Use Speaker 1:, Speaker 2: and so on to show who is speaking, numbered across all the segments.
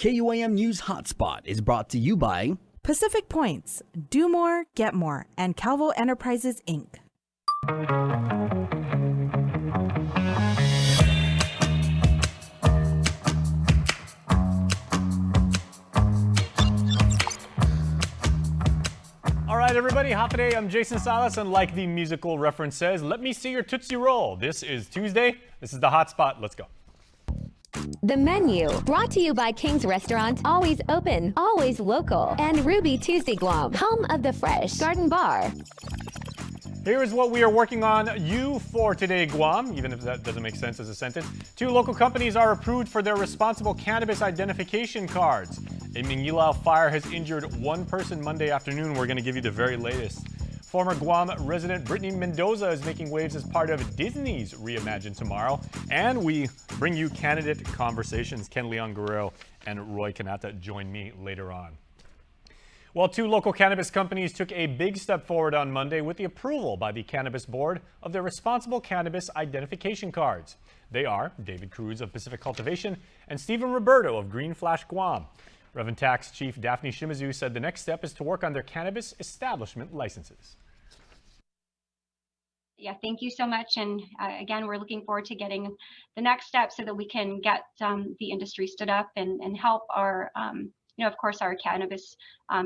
Speaker 1: KUAM News Hotspot is brought to you by
Speaker 2: Pacific Points, Do More, Get More, and Calvo Enterprises, Inc.
Speaker 3: All right, everybody, Hapade, I'm Jason Salas, and like the musical reference says, let me see your Tootsie Roll. This is Tuesday. This is the Hotspot. Let's go.
Speaker 4: The menu, brought to you by King's Restaurant, always open, always local, and Ruby Tuesday Guam, home of the Fresh Garden Bar.
Speaker 3: Here is what we are working on you for today, Guam, even if that doesn't make sense as a sentence. 2 local companies are approved for their responsible cannabis identification cards. A Manila fire has injured 1 person Monday afternoon. We're going to give you the very latest. Former Guam resident Brittany Mendoza is making waves as part of Disney's Reimagine Tomorrow. And we bring you candidate conversations. Ken Leon Guerrero and Roy Kanata join me later on. Well, 2 local cannabis companies took a big step forward on Monday with the approval by the Cannabis Board of their responsible cannabis identification cards. They are David Cruz of Pacific Cultivation and Stephen Roberto of Green Flash Guam. Reverend Tax Chief Daphne Shimizu said the next step is to work on their cannabis establishment licenses.
Speaker 5: Yeah, thank you so much. And again, we're looking forward to getting the next step so that we can get the industry stood up and help our, of course, our cannabis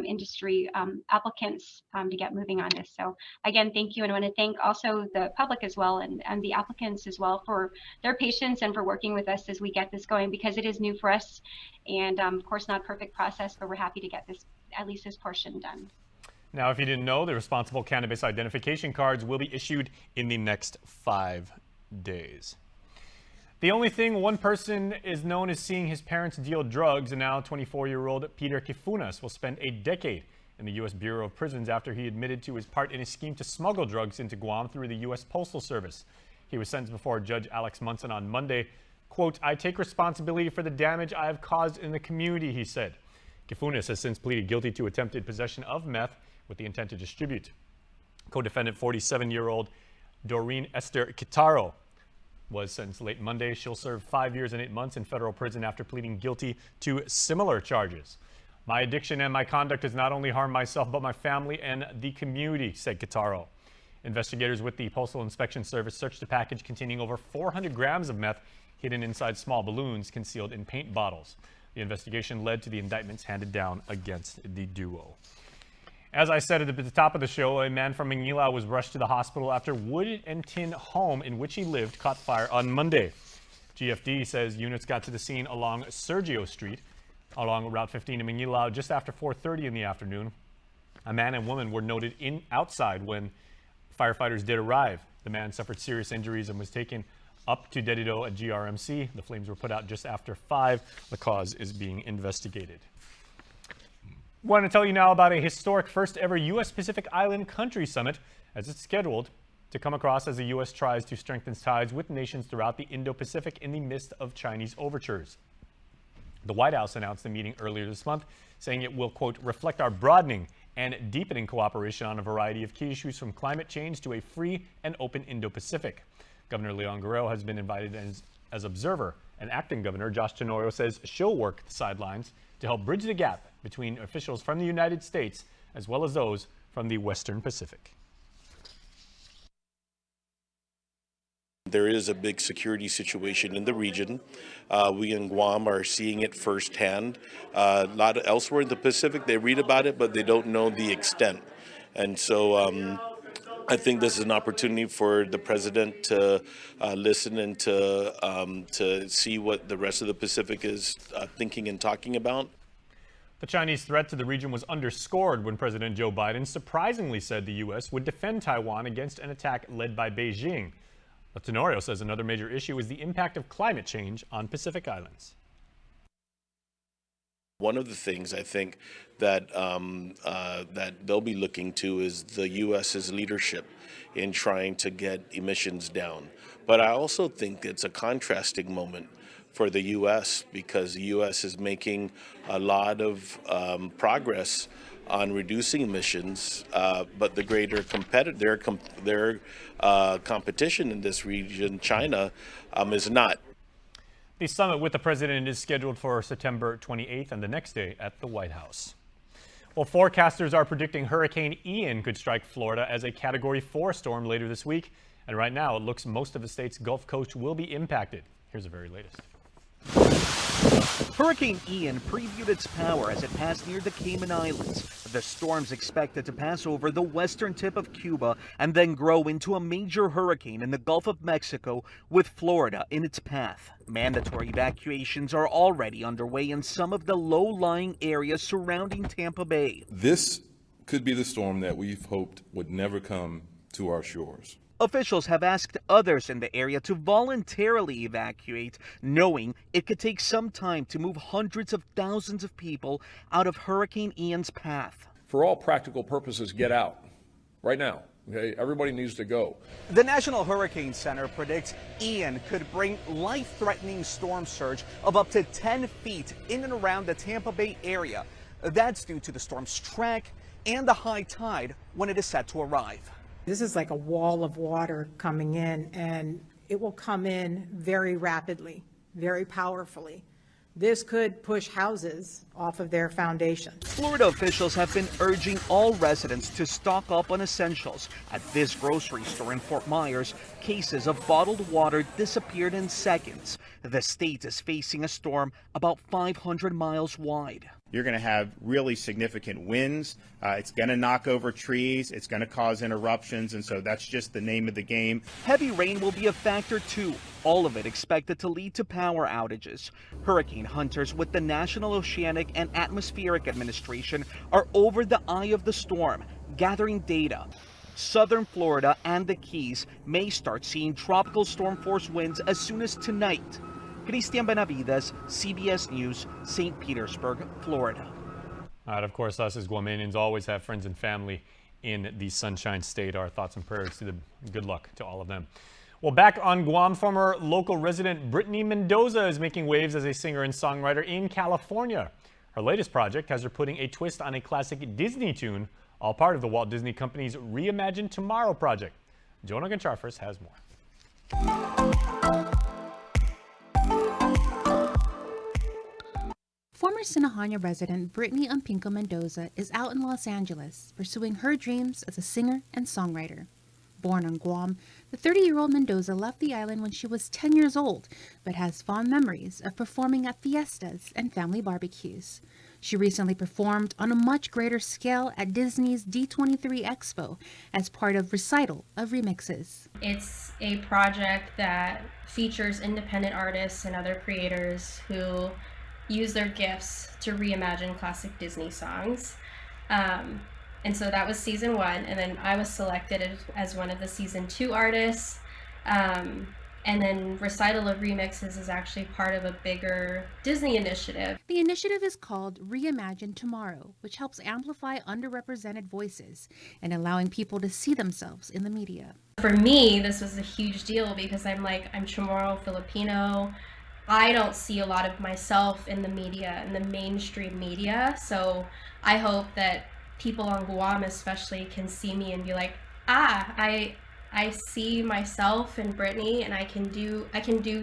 Speaker 5: industry applicants to get moving on this. So again, thank you. And I want to thank also the public as well and the applicants as well for their patience and for working with us as we get this going, because it is new for us. And of course, not a perfect process, but we're happy to get this, at least this portion done.
Speaker 3: Now, if you didn't know, the responsible cannabis identification cards will be issued in the next 5 days. The only thing one person is known as seeing his parents deal drugs, and now 24-year-old Peter Kifunas will spend a decade in the U.S. Bureau of Prisons after he admitted to his part in a scheme to smuggle drugs into Guam through the U.S. Postal Service. He was sentenced before Judge Alex Munson on Monday. Quote, "I take responsibility for the damage I have caused in the community," he said. Kifunas has since pleaded guilty to attempted possession of meth with the intent to distribute. Co-defendant 47-year-old Doreen Esther Kitaro was sentenced late Monday. She'll serve 5 years and 8 months in federal prison after pleading guilty to similar charges. "My addiction and my conduct has not only harmed myself, but my family and the community," said Kitaro. Investigators with the Postal Inspection Service searched a package containing over 400 grams of meth hidden inside small balloons concealed in paint bottles. The investigation led to the indictments handed down against the duo. As I said at the top of the show, a man from Manila was rushed to the hospital after wood and tin home in which he lived caught fire on Monday. GFD says units got to the scene along Sergio Street, along Route 15 in Manila, just after 4:30 in the afternoon. A man and woman were noted outside when firefighters did arrive. The man suffered serious injuries and was taken up to Dedido at GRMC. The flames were put out just after 5. The cause is being investigated. Want to tell you now about a historic first ever U.S. Pacific Island Country Summit, as it's scheduled to come across as the U.S. tries to strengthen ties with nations throughout the Indo-Pacific in the midst of Chinese overtures. The White House announced the meeting earlier this month, saying it will, quote, reflect our broadening and deepening cooperation on a variety of key issues from climate change to a free and open Indo-Pacific. Governor Leon Guerrero has been invited as observer, and acting governor Josh Tenorio says she'll work the sidelines to help bridge the gap between officials from the United States as well as those from the Western Pacific.
Speaker 6: There is a big security situation in the region. We in Guam are seeing it firsthand. A lot elsewhere in the Pacific, they read about it, but they don't know the extent. And so I think this is an opportunity for the president to listen and to see what the rest of the Pacific is thinking and talking about.
Speaker 3: The Chinese threat to the region was underscored when President Joe Biden surprisingly said the U.S. would defend Taiwan against an attack led by Beijing. Tenorio says another major issue is the impact of climate change on Pacific Islands.
Speaker 6: One of the things I think that that they'll be looking to is the U.S.'s leadership in trying to get emissions down. But I also think it's a contrasting moment for the U.S. because the U.S. is making a lot of progress on reducing emissions, but the greater competition in this region, China, is not.
Speaker 3: The summit with the president is scheduled for September 28th and the next day at the White House. Well, forecasters are predicting Hurricane Ian could strike Florida as a Category 4 storm later this week. And right now, it looks most of the state's Gulf Coast will be impacted. Here's the very latest.
Speaker 7: Hurricane Ian previewed its power as it passed near the Cayman Islands. The storm's expected to pass over the western tip of Cuba and then grow into a major hurricane in the Gulf of Mexico, with Florida in its path. Mandatory evacuations are already underway in some of the low-lying areas surrounding Tampa Bay.
Speaker 8: This could be the storm that we've hoped would never come to our shores.
Speaker 7: Officials have asked others in the area to voluntarily evacuate, knowing it could take some time to move hundreds of thousands of people out of Hurricane Ian's path.
Speaker 9: For all practical purposes, get out right now. Okay, everybody needs to go.
Speaker 10: The National Hurricane Center predicts Ian could bring life-threatening storm surge of up to 10 feet in and around the Tampa Bay area. That's due to the storm's track and the high tide when it is set to arrive.
Speaker 11: This is like a wall of water coming in, and it will come in very rapidly, very powerfully. This could push houses off of their foundation.
Speaker 7: Florida officials have been urging all residents to stock up on essentials. At this grocery store in Fort Myers, cases of bottled water disappeared in seconds. The state is facing a storm about 500 miles wide.
Speaker 12: You're going to have really significant winds. It's going to knock over trees. It's going to cause interruptions. And so that's just the name of the game.
Speaker 7: Heavy rain will be a factor too. All of it expected to lead to power outages. Hurricane hunters with the National Oceanic and Atmospheric Administration are over the eye of the storm, gathering data. Southern Florida and the Keys may start seeing tropical storm force winds as soon as tonight. Christian Benavides, CBS News, St. Petersburg, Florida.
Speaker 3: All right, of course, us as Guamanians always have friends and family in the Sunshine State. Our thoughts and prayers to them. Good luck to all of them. Well, back on Guam, former local resident Brittany Mendoza is making waves as a singer and songwriter in California. Her latest project has her putting a twist on a classic Disney tune, all part of the Walt Disney Company's Reimagine Tomorrow project. Jonah Goncharfers has more.
Speaker 13: Former Sinahanya resident Brittany Mendoza is out in Los Angeles pursuing her dreams as a singer and songwriter. Born on Guam, the 30-year-old Mendoza left the island when she was 10 years old, but has fond memories of performing at fiestas and family barbecues. She recently performed on a much greater scale at Disney's D23 Expo as part of Recital of Remixes.
Speaker 14: It's a project that features independent artists and other creators who use their gifts to reimagine classic Disney songs. And so that was season 1, and then I was selected as one of the season 2 artists. And then Recital of Remixes is actually part of a bigger Disney initiative.
Speaker 13: The initiative is called Reimagine Tomorrow, which helps amplify underrepresented voices and allowing people to see themselves in the media.
Speaker 14: For me, this was a huge deal because I'm Chamorro Filipino. I don't see a lot of myself in the media, in the mainstream media. So I hope that people on Guam especially can see me and be like, I see myself in Brittany, and I can do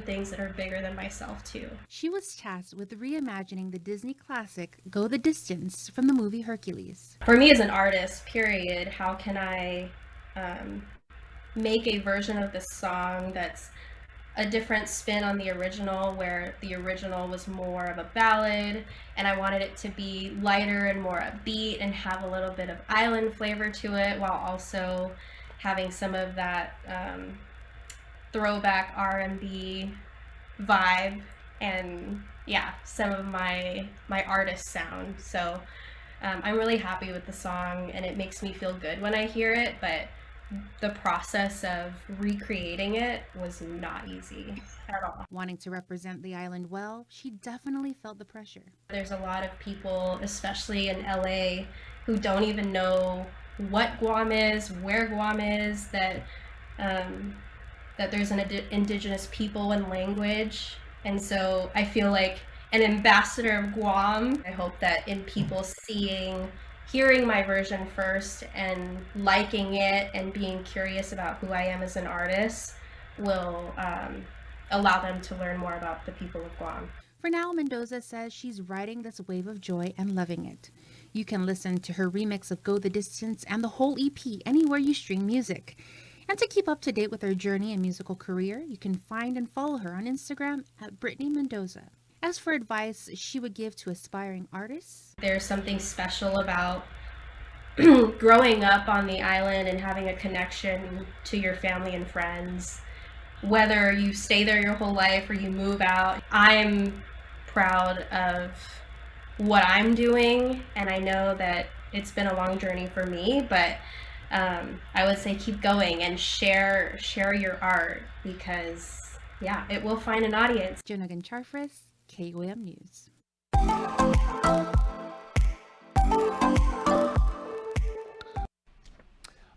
Speaker 14: things that are bigger than myself too.
Speaker 13: She was tasked with reimagining the Disney classic Go the Distance from the movie Hercules.
Speaker 14: For me as an artist, period, how can I make a version of this song that's a different spin on the original, where the original was more of a ballad, and I wanted it to be lighter and more upbeat and have a little bit of island flavor to it, while also having some of that throwback R&B vibe and some of my artist sound. So I'm really happy with the song, and it makes me feel good when I hear it, but the process of recreating it was not easy at all.
Speaker 13: Wanting to represent the island well, she definitely felt the pressure.
Speaker 14: There's a lot of people, especially in LA, who don't even know what Guam is, where Guam is, that there's an indigenous people and language. And so I feel like an ambassador of Guam. I hope that in people hearing my version first and liking it and being curious about who I am as an artist will allow them to learn more about the people of Guam.
Speaker 13: For now, Mendoza says she's riding this wave of joy and loving it. You can listen to her remix of Go the Distance and the whole EP anywhere you stream music. And to keep up to date with her journey and musical career, you can find and follow her on Instagram at Brittany Mendoza. As for advice she would give to aspiring artists,
Speaker 14: there's something special about growing up on the island and having a connection to your family and friends. Whether you stay there your whole life or you move out, I'm proud of what I'm doing, and I know that it's been a long journey for me, but I would say keep going and share your art, because yeah, it will find an audience.
Speaker 13: Jonagan Charfres, KOM News.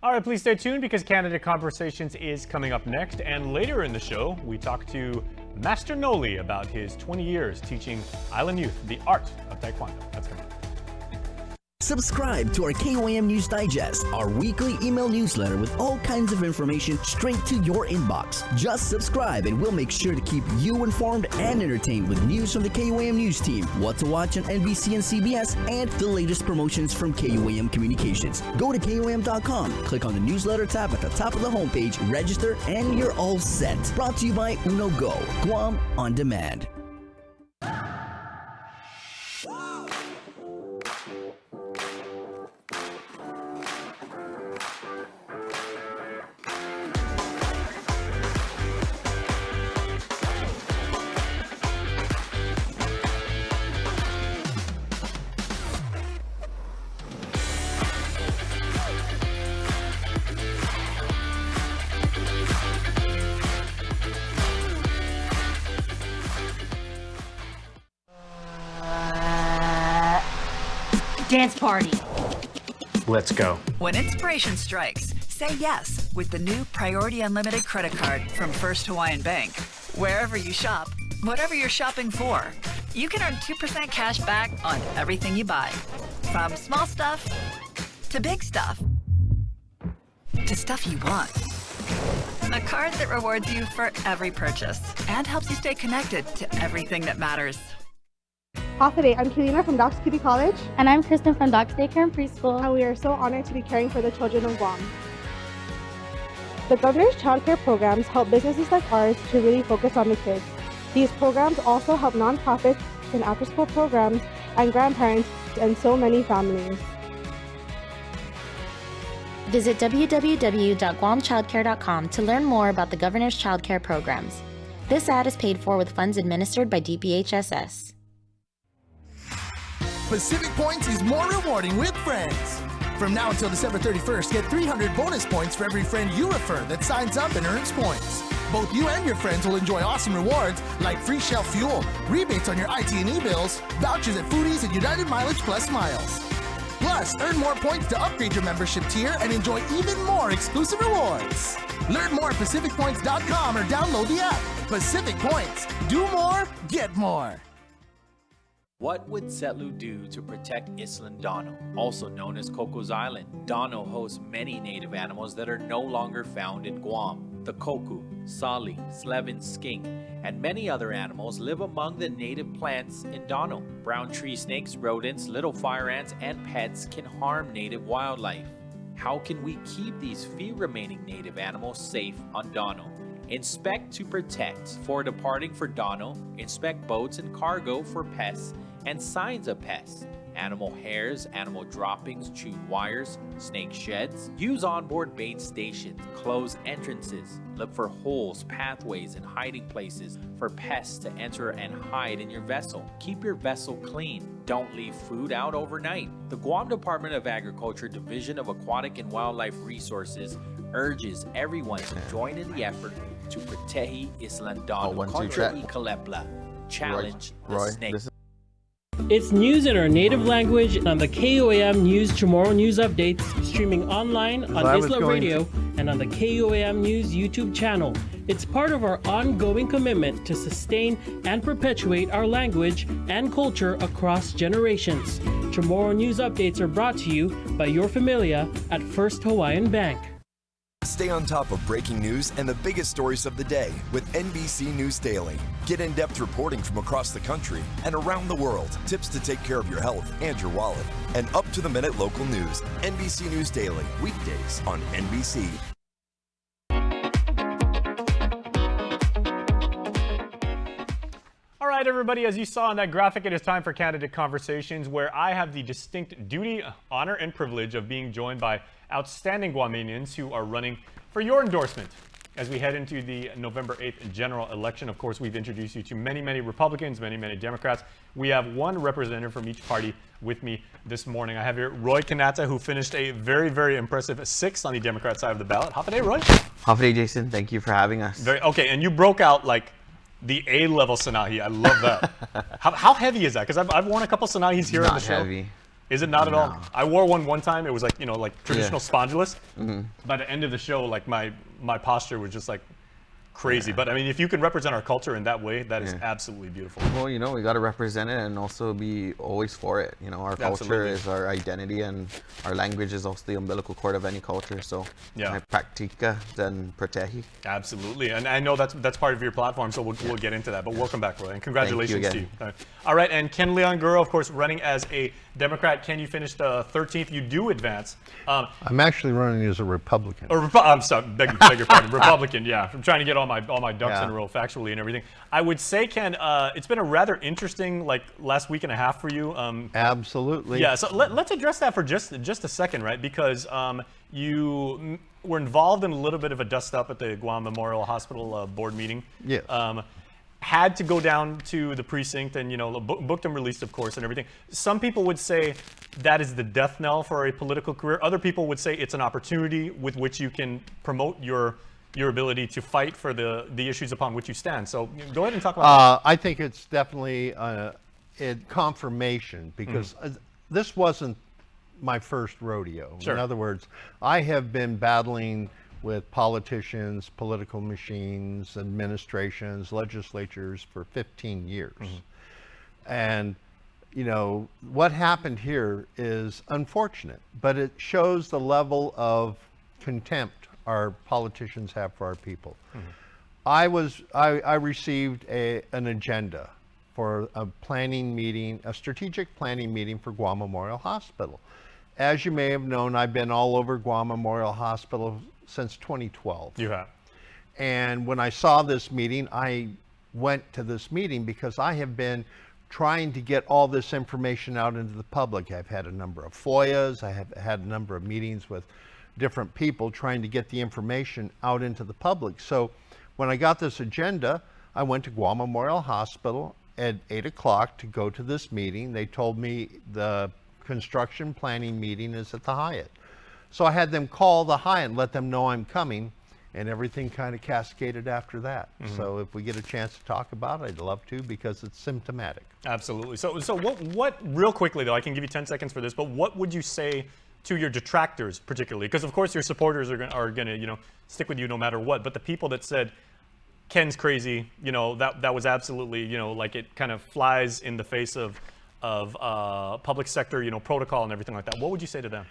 Speaker 3: All right, please stay tuned because Canada Conversations is coming up next. And later in the show, we talk to Master Noli about his 20 years teaching island youth the art of Taekwondo. That's coming up.
Speaker 1: Subscribe to our KOAM News Digest, our weekly email newsletter with all kinds of information straight to your inbox. Just subscribe and we'll make sure to keep you informed and entertained with news from the KOAM News team, what to watch on NBC and CBS, and the latest promotions from KOAM Communications. Go to KOAM.com, click on the newsletter tab at the top of the homepage, register, and you're all set. Brought to you by Uno Go, Guam On Demand.
Speaker 15: Dance party.
Speaker 16: Let's go.
Speaker 17: When inspiration strikes, say yes with the new Priority Unlimited credit card from First Hawaiian Bank. Wherever you shop, whatever you're shopping for, you can earn 2% cash back on everything you buy. From small stuff to big stuff to stuff you want. A card that rewards you for every purchase and helps you stay connected to everything that matters.
Speaker 18: Today, I'm Kalina from Doc's Cutie College.
Speaker 19: And I'm Kristen from Doc's Daycare and Preschool.
Speaker 18: And we are so honored to be caring for the children of Guam. The Governor's Child Care programs help businesses like ours to really focus on the kids. These programs also help nonprofits and after-school programs and grandparents and so many families.
Speaker 19: Visit www.guamchildcare.com to learn more about the Governor's Child Care programs. This ad is paid for with funds administered by DPHSS.
Speaker 20: Pacific Points is more rewarding with friends. From now until December 31st, get 300 bonus points for every friend you refer that signs up and earns points. Both you and your friends will enjoy awesome rewards like free Shell fuel, rebates on your IT&E bills, vouchers at Foodies, and United Mileage Plus miles. Plus, earn more points to upgrade your membership tier and enjoy even more exclusive rewards. Learn more at PacificPoints.com or download the app. Pacific Points. Do more, get more.
Speaker 21: What would Setlu do to protect Island Dono, also known as Coco's Island? Dono hosts many native animals that are no longer found in Guam. The koku, sali, slevin skink, and many other animals live among the native plants in Dono. Brown tree snakes, rodents, little fire ants, and pets can harm native wildlife. How can we keep these few remaining native animals safe on Dono? Inspect to protect. For departing for Dono, inspect boats and cargo for pests and signs of pests. Animal hairs, animal droppings, chewed wires, snake sheds. Use onboard bait stations, close entrances. Look for holes, pathways, and hiding places for pests to enter and hide in your vessel. Keep your vessel clean. Don't leave food out overnight. The Guam Department of Agriculture Division of Aquatic and Wildlife Resources urges everyone to join in the effort to Protehi Islandano contra Icalepla. Challenge the snake.
Speaker 22: It's news in our native language on the KOAM News Tomorrow News Updates, streaming online on Isla Radio and on the KOAM News YouTube channel. It's part of our ongoing commitment to sustain and perpetuate our language and culture across generations. Tomorrow News Updates are brought to you by your familia at First Hawaiian Bank.
Speaker 2: Stay on top of breaking news and the biggest stories of the day with NBC News Daily. Get in-depth reporting from across the country and around the world, tips to take care of your health and your wallet, and up-to-the-minute local news. NBC News Daily, weekdays on NBC.
Speaker 3: All right, everybody, as you saw in that graphic, it is time for Candidate Conversations, where I have the distinct duty, honor, and privilege of being joined by outstanding Guamanians who are running for your endorsement. As we head into the November 8th general election, of course, we've introduced you to many, many Republicans, many, many Democrats. We have one representative from each party with me this morning. I have here Roy Kanata, who finished a very, very impressive 6th on the Democrat side of the ballot. Hafa day, Roy.
Speaker 15: Hafa day, Jason. Thank you for having us.
Speaker 3: Okay, and you broke out like the A-level Sanahi. I love that. How heavy is that? Because I've worn a couple Sanahis here on the show.
Speaker 15: Not heavy.
Speaker 3: Is it not at all? I wore one time. It was like, like traditional spongeless.
Speaker 15: Mm-hmm.
Speaker 3: By the end of the show, like my posture was just like crazy. But I mean, if you can represent our culture in that way, that is absolutely beautiful.
Speaker 15: Well, we got to represent it and also be always for it. Our culture is our identity, and our language is also the umbilical cord of any culture. So, practica then protege.
Speaker 3: Absolutely, and I know that's part of your platform. So we'll get into that. But welcome back, Roy, and congratulations to you. All right, and Ken Leon Guro, of course, running as a Democrat. Ken, you finished 13th. You do advance.
Speaker 23: I'm actually running as a Republican.
Speaker 3: I'm sorry, beg your pardon. Republican, yeah. I'm trying to get all my ducks in a row factually and everything. I would say, Ken, it's been a rather interesting last week and a half for you.
Speaker 23: Absolutely.
Speaker 3: Yeah. So let's address that for just a second, right? Because you were involved in a little bit of a dust up at the Guam Memorial Hospital board meeting.
Speaker 23: Yes.
Speaker 3: Had to go down to the precinct and booked and released, of course, and everything. Some people would say that is the death knell for a political career. Other people would say it's an opportunity with which you can promote your ability to fight for the issues upon which you stand. So go ahead and talk about that.
Speaker 23: I think it's definitely a confirmation, because this wasn't my first rodeo.
Speaker 3: Sure.
Speaker 23: In other words, I have been battling with politicians, political machines, administrations, legislatures for 15 years. And, what happened here is unfortunate, but it shows the level of contempt our politicians have for our people. I received an agenda for a planning meeting, a strategic planning meeting for Guam Memorial Hospital. As you may have known, I've been all over Guam Memorial Hospital since 2012.
Speaker 3: You have.
Speaker 23: And when I saw this meeting, I went to this meeting because I have been trying to get all this information out into the public. I've had a number of FOIAs. I have had a number of meetings with different people trying to get the information out into the public. So when I got this agenda, I went to Guam Memorial Hospital at 8 o'clock to go to this meeting. They told me the construction planning meeting is at the Hyatt. So I had them call the Hyatt and let them know I'm coming, and everything kind of cascaded after that. So if we get a chance to talk about it, I'd love to, because it's symptomatic.
Speaker 3: Absolutely. So what real quickly though, I can give you 10 seconds for this, but what would you say to your detractors particularly? Because of course your supporters are gonna stick with you no matter what, but the people that said Ken's crazy, that was absolutely, like it kind of flies in the face of public sector, protocol and everything like that. What would you say to them?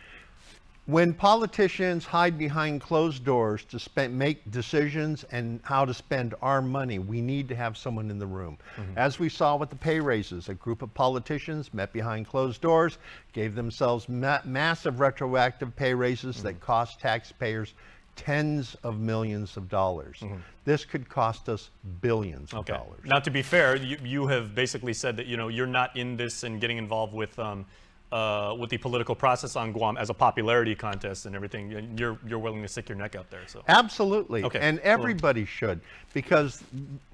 Speaker 23: When politicians hide behind closed doors to make decisions and how to spend our money, we need to have someone in the room. As we saw with the pay raises, a group of politicians met behind closed doors, gave themselves massive retroactive pay raises that cost taxpayers tens of millions of dollars. This could cost us billions of dollars.
Speaker 3: Now, to be fair, you have basically said that you're not in this and getting involved with the political process on Guam as a popularity contest and everything. You're willing to stick your neck out there. So
Speaker 23: absolutely,
Speaker 3: okay.
Speaker 23: And everybody should, because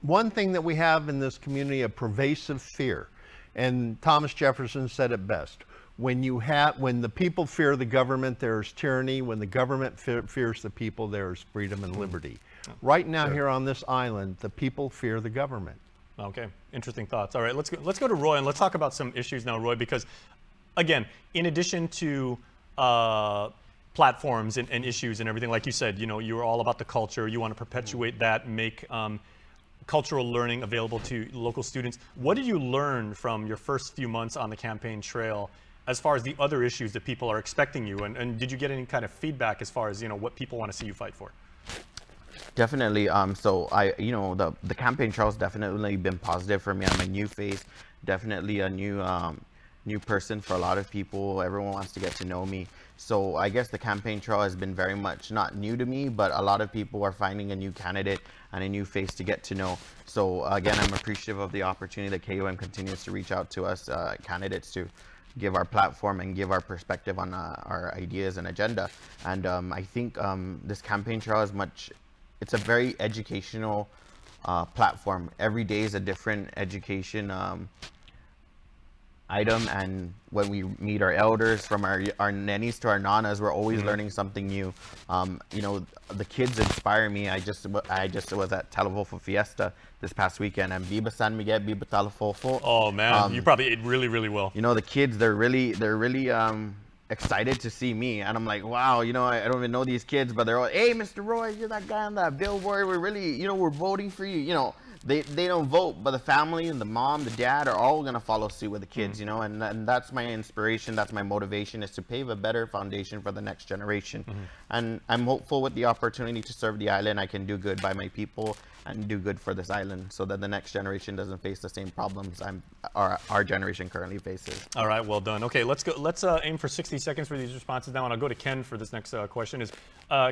Speaker 23: one thing that we have in this community, a pervasive fear, and Thomas Jefferson said it best. When the people fear the government, there's tyranny. When the government fears the people, there's freedom and liberty. Right now, here on this island, the people fear the government.
Speaker 3: Okay, interesting thoughts. All right, let's go to Roy, and let's talk about some issues now, Roy, because again, in addition to platforms and issues and everything, like you said, you're all about the culture. You want to perpetuate that, make cultural learning available to local students. What did you learn from your first few months on the campaign trail as far as the other issues that people are expecting you? And did you get any kind of feedback as far as, what people want to see you fight for?
Speaker 15: Definitely. So the campaign trail has definitely been positive for me. I'm a new face, definitely a new person for a lot of people. Everyone wants to get to know me. So I guess the campaign trail has been very much not new to me, but a lot of people are finding a new candidate and a new face to get to know. So again, I'm appreciative of the opportunity that KOM continues to reach out to us candidates to give our platform and give our perspective on our ideas and agenda. And I think this campaign trail is it's a very educational platform. Every day is a different education item, and when we meet our elders, from our nannies to our nanas, we're always learning something new. The kids inspire me. I just was at Talafofo Fiesta this past weekend, and Biba San Miguel, Biba Talafofo.
Speaker 3: Oh man, you probably ate really, really well.
Speaker 15: The kids, they're really excited to see me, and I'm like, wow, I don't even know these kids, but they're all, hey, Mr. Roy, you're that guy on that billboard. We're really, we're voting for you. They don't vote, but the family and the mom, the dad are all gonna follow suit with the kids, and that's my inspiration. That's my motivation, is to pave a better foundation for the next generation. And I'm hopeful with the opportunity to serve the island, I can do good by my people and do good for this island, so that the next generation doesn't face the same problems our generation currently faces.
Speaker 3: All right, well done. Okay, let's go. Let's aim for 60 seconds for these responses now, and I'll go to Ken for this next question.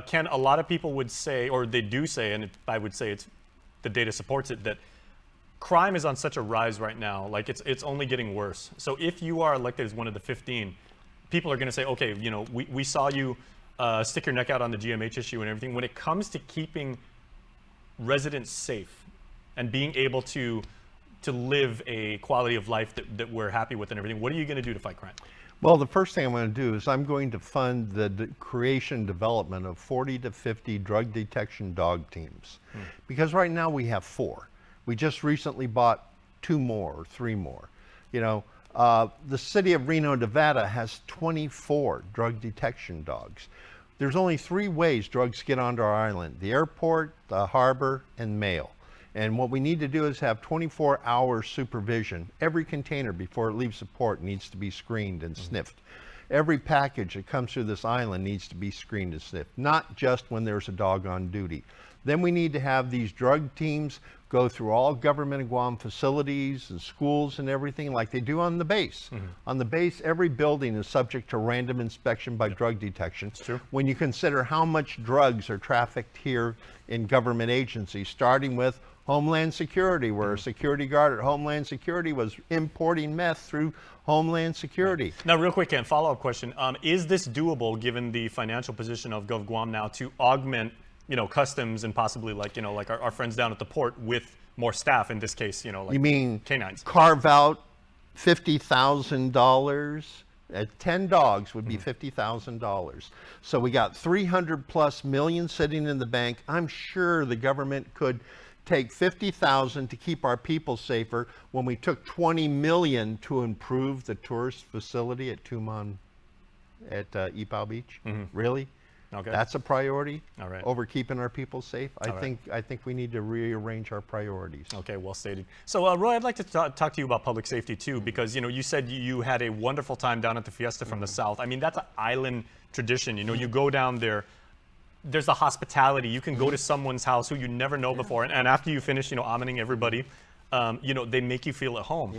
Speaker 3: Ken, a lot of people would say, or they do say, and I would say the data supports it, that crime is on such a rise right now. Like it's only getting worse. So if you are elected as one of the 15, people are going to say, okay, we saw you stick your neck out on the GMH issue and everything. When it comes to keeping residents safe and being able to live a quality of life that we're happy with and everything, what are you going to do to fight crime?
Speaker 23: Well, the first thing I'm going to do is I'm going to fund the creation and development of 40 to 50 drug detection dog teams. Because right now we have 4. We just recently bought 2 more or 3 more. The city of Reno, Nevada has 24 drug detection dogs. There's only 3 ways drugs get onto our island: the airport, the harbor, and mail. And what we need to do is have 24-hour supervision. Every container before it leaves the port needs to be screened and sniffed. Every package that comes through this island needs to be screened and sniffed, not just when there's a dog on duty. Then we need to have these drug teams go through all government of Guam facilities and schools and everything like they do on the base. On the base, every building is subject to random inspection by drug detection. When you consider how much drugs are trafficked here in government agencies, starting with Homeland Security, where a security guard at Homeland Security was importing meth through Homeland Security.
Speaker 3: Now, real quick, Ken, follow-up question. Is this doable, given the financial position of Gov Guam now, to augment, customs and possibly like our friends down at the port with more staff, in this case, like
Speaker 23: you mean
Speaker 3: canines?
Speaker 23: Carve out $50,000? 10 dogs would be $50,000. So we got 300+ million sitting in the bank. I'm sure the government could take 50,000 to keep our people safer when we took 20 million to improve the tourist facility at Tumon at Ipao Beach. Really?
Speaker 3: Okay.
Speaker 23: That's a priority.
Speaker 3: All right.
Speaker 23: Over keeping our people safe. I think we need to rearrange our priorities.
Speaker 3: Okay, well stated. So Roy, I'd like to talk to you about public safety too, because you said you had a wonderful time down at the Fiesta from the South. I mean, that's an island tradition. You go down there. There's the hospitality. You can go to someone's house who you never know before, and after you finish, amening everybody, they make you feel at home.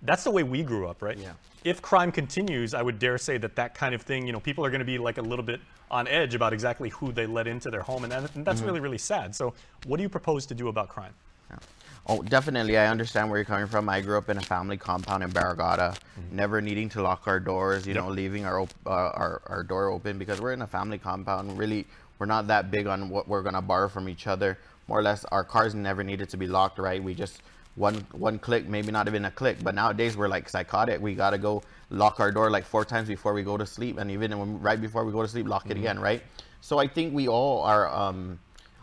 Speaker 3: That's the way we grew up, right? If crime continues, I would dare say that kind of thing, people are going to be like a little bit on edge about exactly who they let into their home, and that's really, really sad. So what do you propose to do about crime?
Speaker 15: Oh, definitely. I understand where you're coming from. I grew up in a family compound in Barragata, never needing to lock our doors, leaving our door open, because we're in a family compound. Really, we're not that big on what we're going to borrow from each other. More or less, our cars never needed to be locked, right? We just, one click, maybe not even a click, but nowadays we're like psychotic. We got to go lock our door like 4 times before we go to sleep, and even right before we go to sleep, lock it again, right? So I think we all are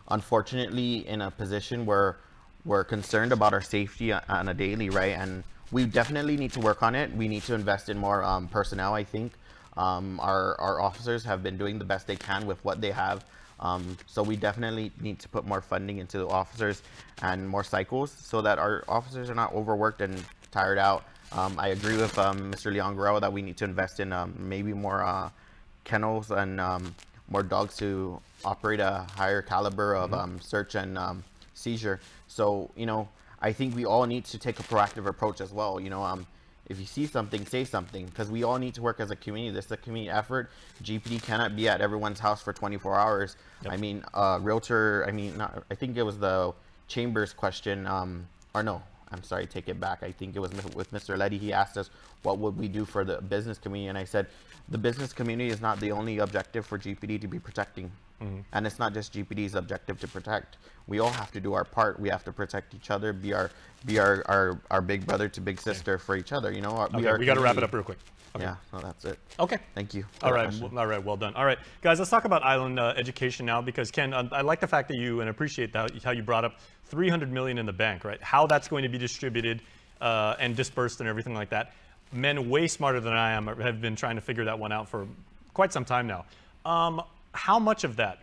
Speaker 15: unfortunately in a position where we're concerned about our safety on a daily, right? And we definitely need to work on it. We need to invest in more personnel, I think. Our officers have been doing the best they can with what they have. So we definitely need to put more funding into the officers and more cycles, so that our officers are not overworked and tired out I agree with Mr. Leon Guerrero that we need to invest in maybe more kennels and more dogs to operate a higher caliber of search and seizure. So, you know, I think we all need to take a proactive approach as well. You know, if you see something, say something, because we all need to work as a community. This is a community effort. GPD cannot be at everyone's house for 24 hours. Yep. I mean, realtor, I think it was the Chambers question, or no, I'm sorry, take it back. I think it was with Mr. Letty. He asked us, what would we do for the business community? And I said, the business community is not the only objective for GPD to be protecting. And it's not just GPD's objective to protect. We all have to do our part. We have to protect each other, be our big brother to big sister for each other. You know,
Speaker 3: we got to wrap it up real quick. Okay.
Speaker 15: Yeah, no, that's it.
Speaker 3: Okay.
Speaker 15: Thank you.
Speaker 3: All right, well done. All right, guys, let's talk about island education now, because Ken, I like the fact that you, and appreciate how you brought up $300 million in the bank, right? How that's going to be distributed and dispersed and everything like that. Men way smarter than I am have been trying to figure that one out for quite some time now. How much of that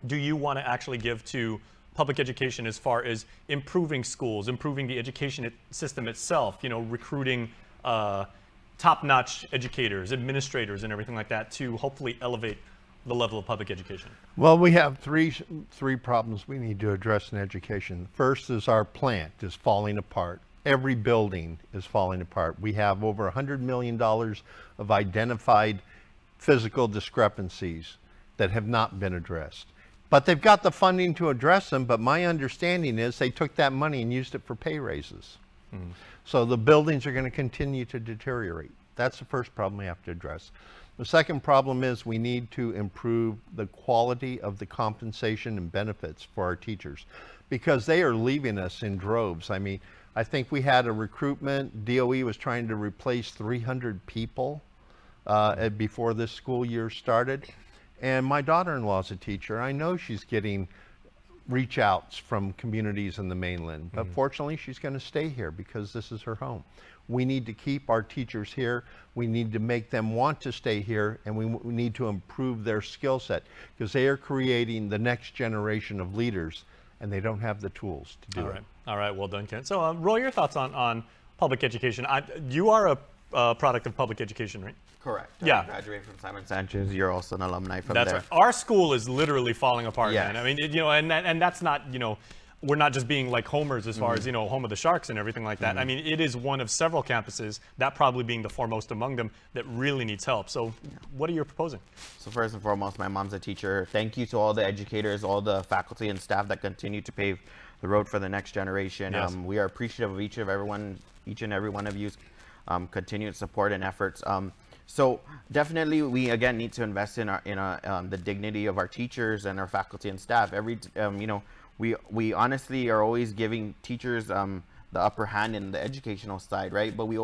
Speaker 3: do you want to actually give to public education as far as improving schools, improving the education system itself, you know, recruiting top-notch educators, administrators, and everything like that to hopefully elevate the level of public education?
Speaker 23: Well, we have three problems we need to address in education. First is our plant is falling apart. Every building is falling apart. We have over $100 million of identified physical discrepancies that have not been addressed. But they've got the funding to address them, but my understanding is they took that money and used it for pay raises. So the buildings are going to continue to deteriorate. That's the first problem we have to address. The second problem is we need to improve the quality of the compensation and benefits for our teachers, because they are leaving us in droves. I mean, I think we had a recruitment, DOE was trying to replace 300 people before this school year started. And my daughter-in-law is a teacher. I know she's getting reach outs from communities in the mainland, but fortunately she's going to stay here because this is her home. We need to keep our teachers here. We need to make them want to stay here, and we need to improve their skill set, because they are creating the next generation of leaders, and they don't have the tools to do it.
Speaker 3: All right, well done, Ken. So Roy, your thoughts on public education. You are a product of public education, right?
Speaker 15: Correct.
Speaker 3: Yeah.
Speaker 15: I graduated from Simon Sanchez. You're also an alumni from
Speaker 3: That's
Speaker 15: there.
Speaker 3: right. Our school is literally falling apart,
Speaker 15: Yes.
Speaker 3: man. I mean, you know, and that's not, you know, we're not just being like homers as far as, you know, home of the Sharks and everything like that. I mean, it is one of several campuses, that probably being the foremost among them, that really needs help. So what are you proposing?
Speaker 15: So first and foremost, my mom's a teacher. Thank you to all the educators, all the faculty and staff that continue to pave the road for the next generation.
Speaker 3: Yes.
Speaker 15: We are appreciative of each and every one of you's continued support and efforts. So definitely, we again need to invest in the dignity of our teachers and our faculty and staff. You know, we honestly are always giving teachers the upper hand in the educational side, right? But we've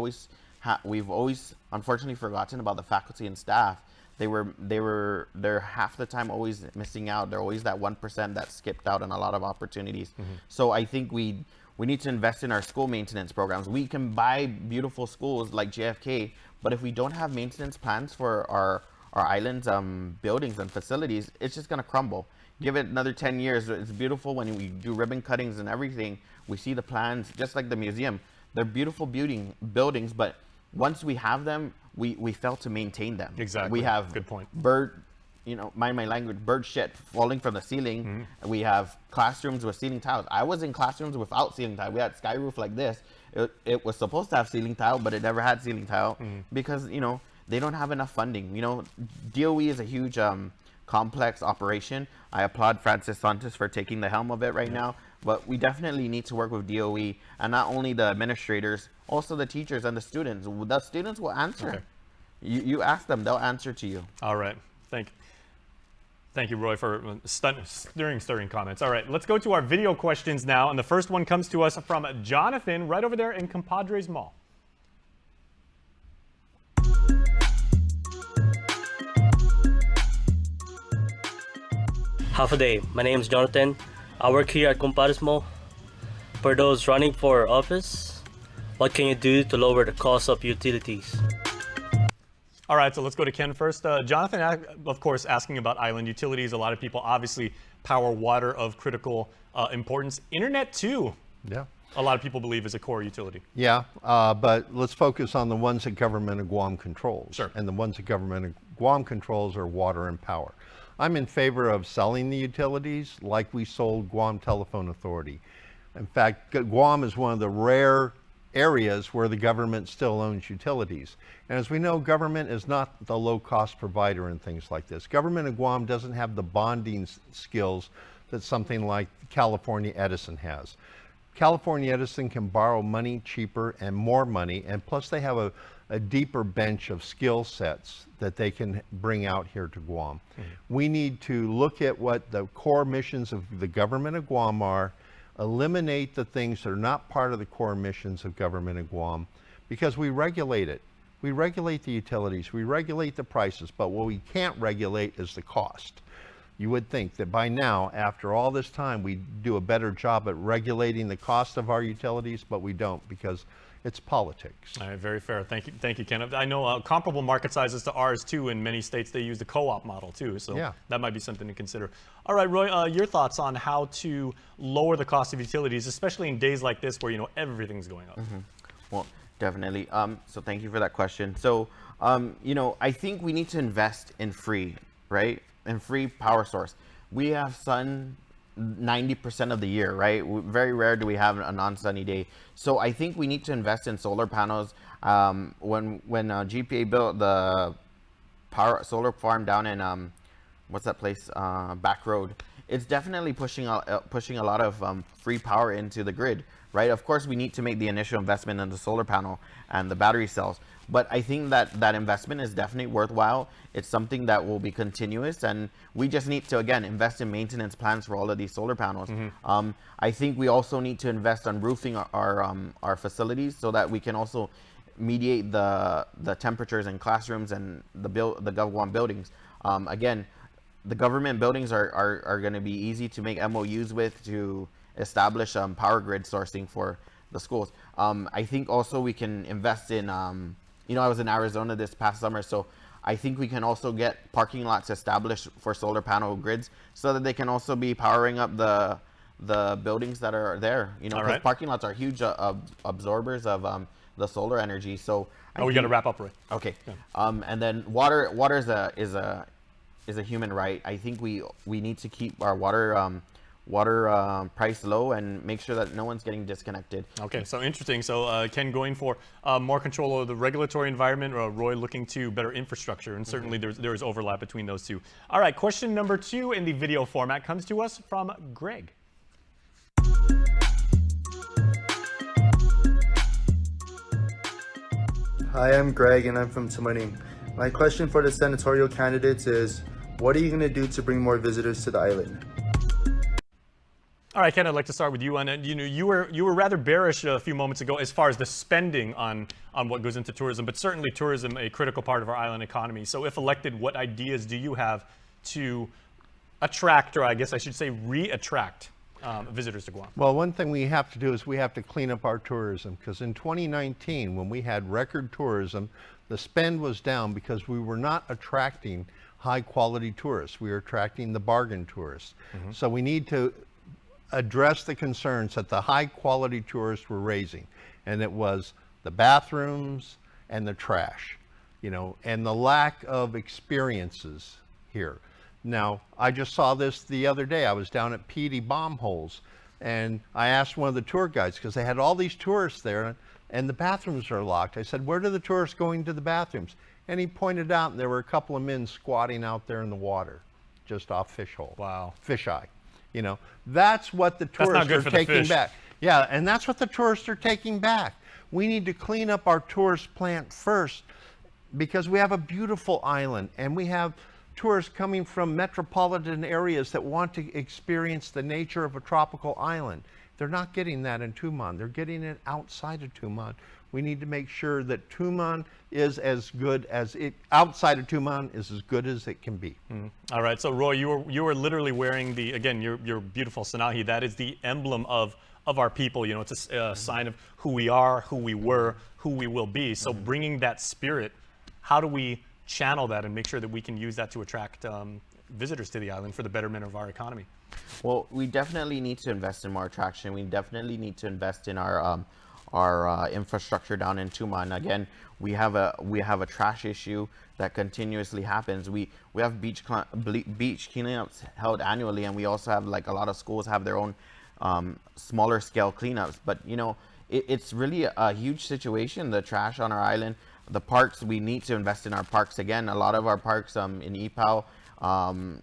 Speaker 15: always unfortunately forgotten about the faculty and staff. They're half the time always missing out. They're always that 1% that skipped out on a lot of opportunities. So I think we need to invest in our school maintenance programs. We can buy beautiful schools like JFK, but if we don't have maintenance plans for our island's buildings and facilities, it's just gonna crumble. Give it another 10 years. It's beautiful when we do ribbon cuttings and everything. We see the plans, just like the museum. They're beautiful buildings, but once we have them, we fail to maintain them.
Speaker 3: Exactly.
Speaker 15: We have
Speaker 3: good point.
Speaker 15: Mind my language, bird shit falling from the ceiling. We have classrooms with ceiling tiles. I was in classrooms without ceiling tile. We had sky roof like this. It was supposed to have ceiling tile, but it never had ceiling tile because, you know, they don't have enough funding. You know, DOE is a huge complex operation. I applaud Francis Santos for taking the helm of it right now, but we definitely need to work with DOE, and not only the administrators, also the teachers and the students. The students will answer.
Speaker 3: Okay.
Speaker 15: You ask them, they'll answer to you.
Speaker 3: All right. Thank you, Roy, for stirring comments. All right, let's go to our video questions now. And the first one comes to us from Jonathan right over there in Compadres Mall.
Speaker 4: Half a day. My name is Jonathan. I work here at Compadres Mall. For those running for office, what can you do to lower the cost of utilities?
Speaker 3: All right, so let's go to Ken first. Jonathan, of course, asking about island utilities. A lot of people, obviously, power, water of critical importance. Internet, too.
Speaker 23: Yeah.
Speaker 3: a lot of people believe is a core utility.
Speaker 23: Yeah, but let's focus on the ones that government of Guam controls.
Speaker 3: Sure.
Speaker 23: And the ones that government of Guam controls are water and power. I'm in favor of selling the utilities like we sold Guam Telephone Authority. In fact, Guam is one of the rare areas where the government still owns utilities. And as we know, government is not the low-cost provider in things like this. Government of Guam doesn't have the bonding skills that something like California Edison has. California Edison can borrow money cheaper and more money, and plus they have a deeper bench of skill sets that they can bring out here to Guam. We need to look at what the core missions of the government of Guam are, eliminate the things that are not part of the core missions of government of Guam, because we regulate it. We regulate the utilities, we regulate the prices, but what we can't regulate is the cost. You would think that by now, after all this time, we do a better job at regulating the cost of our utilities, but we don't, because it's politics.
Speaker 3: All right, very fair. Thank you, Ken. I know comparable market sizes to ours too. In many states, they use the co-op model too, so
Speaker 23: yeah,
Speaker 3: that might be something to consider. All right, Roy, your thoughts on how to lower the cost of utilities, especially in days like this where everything's going up.
Speaker 15: Well, definitely. So thank you for that question. So I think we need to invest in free, right? In free power source. We have sun 90% of the year, right? Very rare do we have a non-sunny day. So I think we need to invest in solar panels. When GPA built the solar farm down in what's that place, Back Road, it's definitely pushing a lot of free power into the grid, right? Of course, we need to make the initial investment in the solar panel and the battery cells, but I think that investment is definitely worthwhile. It's something that will be continuous, and we just need to, again, invest in maintenance plans for all of these solar panels. I think we also need to invest on roofing our facilities so that we can also mediate the temperatures in classrooms and the GovGuam buildings. Again, the government buildings are going to be easy to make MOUs with to establish power grid sourcing for the schools. I think also we can invest in, I was in Arizona this past summer, so I think we can also get parking lots established for solar panel grids so that they can also be powering up the buildings that are there. Because parking lots are huge absorbers of the solar energy. So
Speaker 3: we got to wrap up, Roy.
Speaker 15: Okay. Yeah. And then water is a human right. I think we need to keep our water price low and make sure that no one's getting disconnected.
Speaker 3: Okay, so interesting. So Ken going for more control of the regulatory environment, Roy looking to better infrastructure, and certainly there is overlap between those two. All right, question number 2 in the video format comes to us from Greg.
Speaker 5: Hi, I'm Greg and I'm from Tamaning. My question for the senatorial candidates is, what are you going to do to bring more visitors to the island?
Speaker 3: All right, Ken, I'd like to start with you. And you were rather bearish a few moments ago as far as the spending on what goes into tourism, but certainly tourism a critical part of our island economy. So if elected, what ideas do you have to attract, or I guess I should say re-attract visitors to Guam?
Speaker 23: Well, one thing we have to do is we have to clean up our tourism, because in 2019, when we had record tourism, the spend was down because we were not attracting high quality tourists. We were attracting the bargain tourists. So we need to address the concerns that the high quality tourists were raising, and it was the bathrooms and the trash, and the lack of experiences here. Now, I just saw this the other day. I was down at Petey Bomb Holes, and I asked one of the tour guides, because they had all these tourists there and the bathrooms are locked. I said, where do the tourists going to the bathrooms? And he pointed out, and there were a couple of men squatting out there in the water, just off Fish Hole.
Speaker 3: Wow.
Speaker 23: Fisheye. That's what the tourists are taking back. Yeah, and that's what the tourists are taking back. We need to clean up our tourist plant first, because we have a beautiful island, and we have tourists coming from metropolitan areas that want to experience the nature of a tropical island. They're not getting that in Tumon. They're getting it outside of Tumon. We need to make sure that Tumon is as good as it, outside of Tumon is as good as it can be.
Speaker 3: All right, so Roy, you were literally wearing your beautiful Sanahi. That is the emblem of our people. It's a sign of who we are, who we were, who we will be. So bringing that spirit, how do we channel that and make sure that we can use that to attract visitors to the island for the betterment of our economy?
Speaker 15: Well, we definitely need to invest in more attraction. We definitely need to invest in our infrastructure down in Tuman. Again, we have a trash issue that continuously happens. We have beach cleanups held annually, and we also have, like, a lot of schools have their own smaller scale cleanups. But you know, it's really a huge situation, the trash on our island. The parks, we need to invest in our parks again. A lot of our parks in EPAL,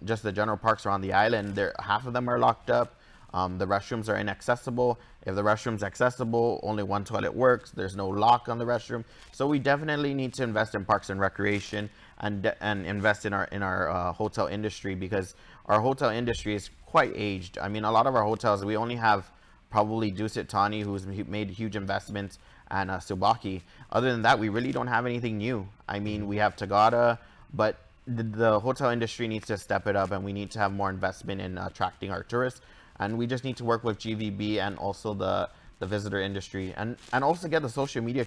Speaker 15: just the general parks around the island, half of them are locked up. The restrooms are inaccessible. If the restroom's accessible, only one toilet works. There's no lock on the restroom. So we definitely need to invest in parks and recreation, and invest in our hotel industry, because our hotel industry is quite aged. I mean, a lot of our hotels, we only have probably Dusit Thani, who's made huge investments, and Subaki. Other than that, we really don't have anything new. I mean, we have Tagada, but the hotel industry needs to step it up, and we need to have more investment in attracting our tourists. And we just need to work with GVB and also the visitor industry, and also get the social media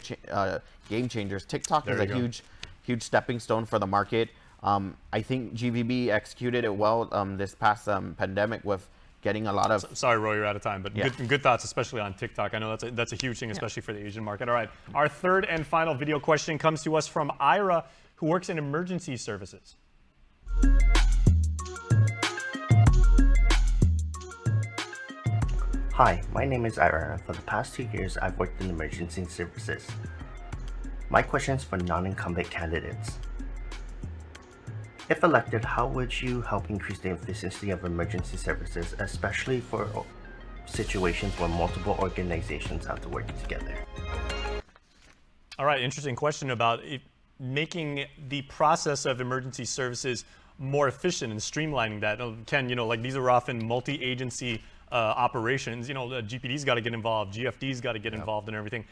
Speaker 15: game changers. TikTok is a huge stepping stone for the market. I think GVB executed it well this past pandemic with getting a lot of...
Speaker 3: Sorry, Roy, you're out of time, but
Speaker 15: yeah.
Speaker 3: good thoughts, especially on TikTok. I know that's a huge thing, especially for the Asian market. All right, our third and final video question comes to us from Ira, who works in emergency services.
Speaker 6: Hi, my name is Ira, and for the past 2 years, I've worked in emergency services. My question is for non-incumbent candidates. If elected, how would you help increase the efficiency of emergency services, especially for situations where multiple organizations have to work together?
Speaker 3: All right, interesting question about making the process of emergency services more efficient and streamlining that. Ken, you know, like, these are often multi-agency operations. You know, the GPD's got to get involved, GFD's got to get involved in everything.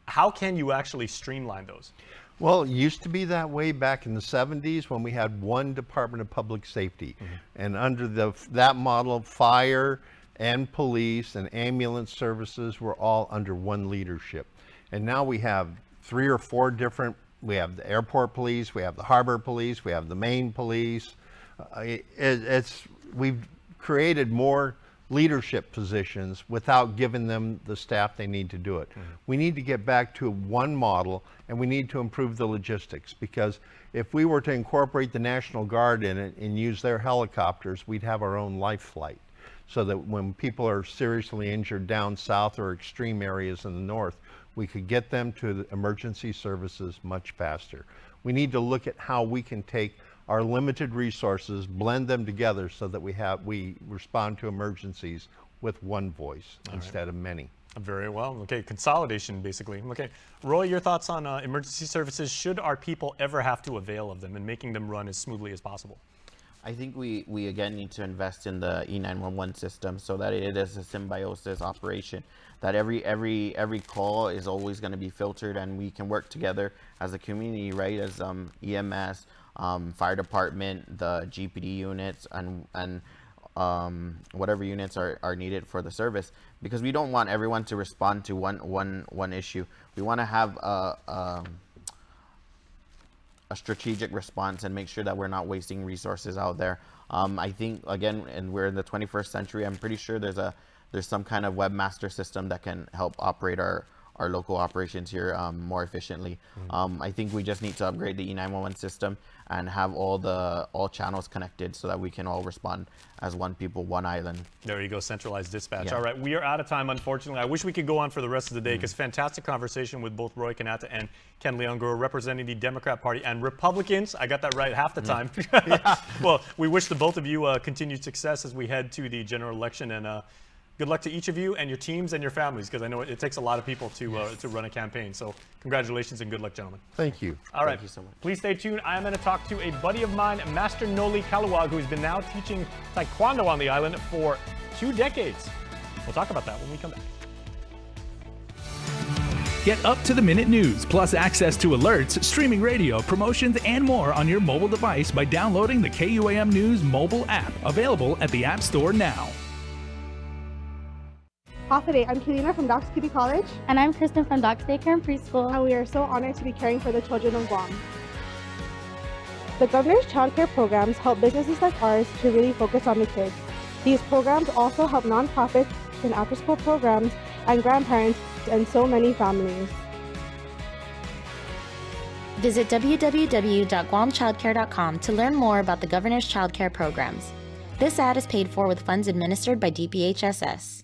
Speaker 3: How can you actually streamline those?
Speaker 23: Well, it used to be that way back in the 70s when we had one Department of Public Safety. And under that model, fire and police and ambulance services were all under one leadership. And now we have 3 or 4 different, we have the airport police, we have the harbor police, we have the Maine police. We've created more leadership positions without giving them the staff they need to do it. We need to get back to one model, and we need to improve the logistics, because if we were to incorporate the National Guard in it and use their helicopters, we'd have our own life flight, so that when people are seriously injured down south or extreme areas in the north, we could get them to the emergency services much faster. We need to look at how we can take our limited resources, blend them together so that we respond to emergencies with one voice instead of many.
Speaker 3: Very well. Okay, consolidation, basically. Okay, Roy, your thoughts on emergency services. Should our people ever have to avail of them and making them run as smoothly as possible?
Speaker 15: I think we again need to invest in the E911 system so that it is a symbiosis operation, that every call is always going to be filtered, and we can work together as a community, right? As EMS, fire department, the GPD units, and whatever units are needed for the service, because we don't want everyone to respond to one issue. We want to have a strategic response and make sure that we're not wasting resources out there. I think, again, and we're in the 21st century, I'm pretty sure there's some kind of webmaster system that can help operate our local operations here more efficiently. I think we just need to upgrade the E911 system and have all channels connected so that we can all respond as one people, one island.
Speaker 3: There you go, centralized dispatch.
Speaker 15: Yeah.
Speaker 3: All right, we are out of time, unfortunately. I wish we could go on for the rest of the day, because fantastic conversation with both Roy Kanata and Ken Leongoro, representing the Democrat Party and Republicans. I got that right half the time. Well, we wish the both of you continued success as we head to the general election, and good luck to each of you and your teams and your families, because I know it takes a lot of people to run a campaign. So congratulations and good luck, gentlemen.
Speaker 23: Thank you.
Speaker 3: All right.
Speaker 15: Thank you so much.
Speaker 3: Please stay tuned. I am going to talk to a buddy of mine, Master Noli Kaluwag, who's been now teaching Taekwondo on the island for 2 decades. We'll talk about that when we come back.
Speaker 8: Get up-to-the-minute news, plus access to alerts, streaming radio, promotions, and more on your mobile device by downloading the KUAM News mobile app, available at the App Store now.
Speaker 18: Off today, I'm Kelina from Doc's Kitty College.
Speaker 9: And I'm Kristen from Doc's Daycare and Preschool.
Speaker 18: And we are so honored to be caring for the children of Guam. The governor's child care programs help businesses like ours to really focus on the kids. These programs also help nonprofits and after-school programs and grandparents and so many families.
Speaker 19: Visit www.guamchildcare.com to learn more about the governor's child care programs. This ad is paid for with funds administered by DPHSS.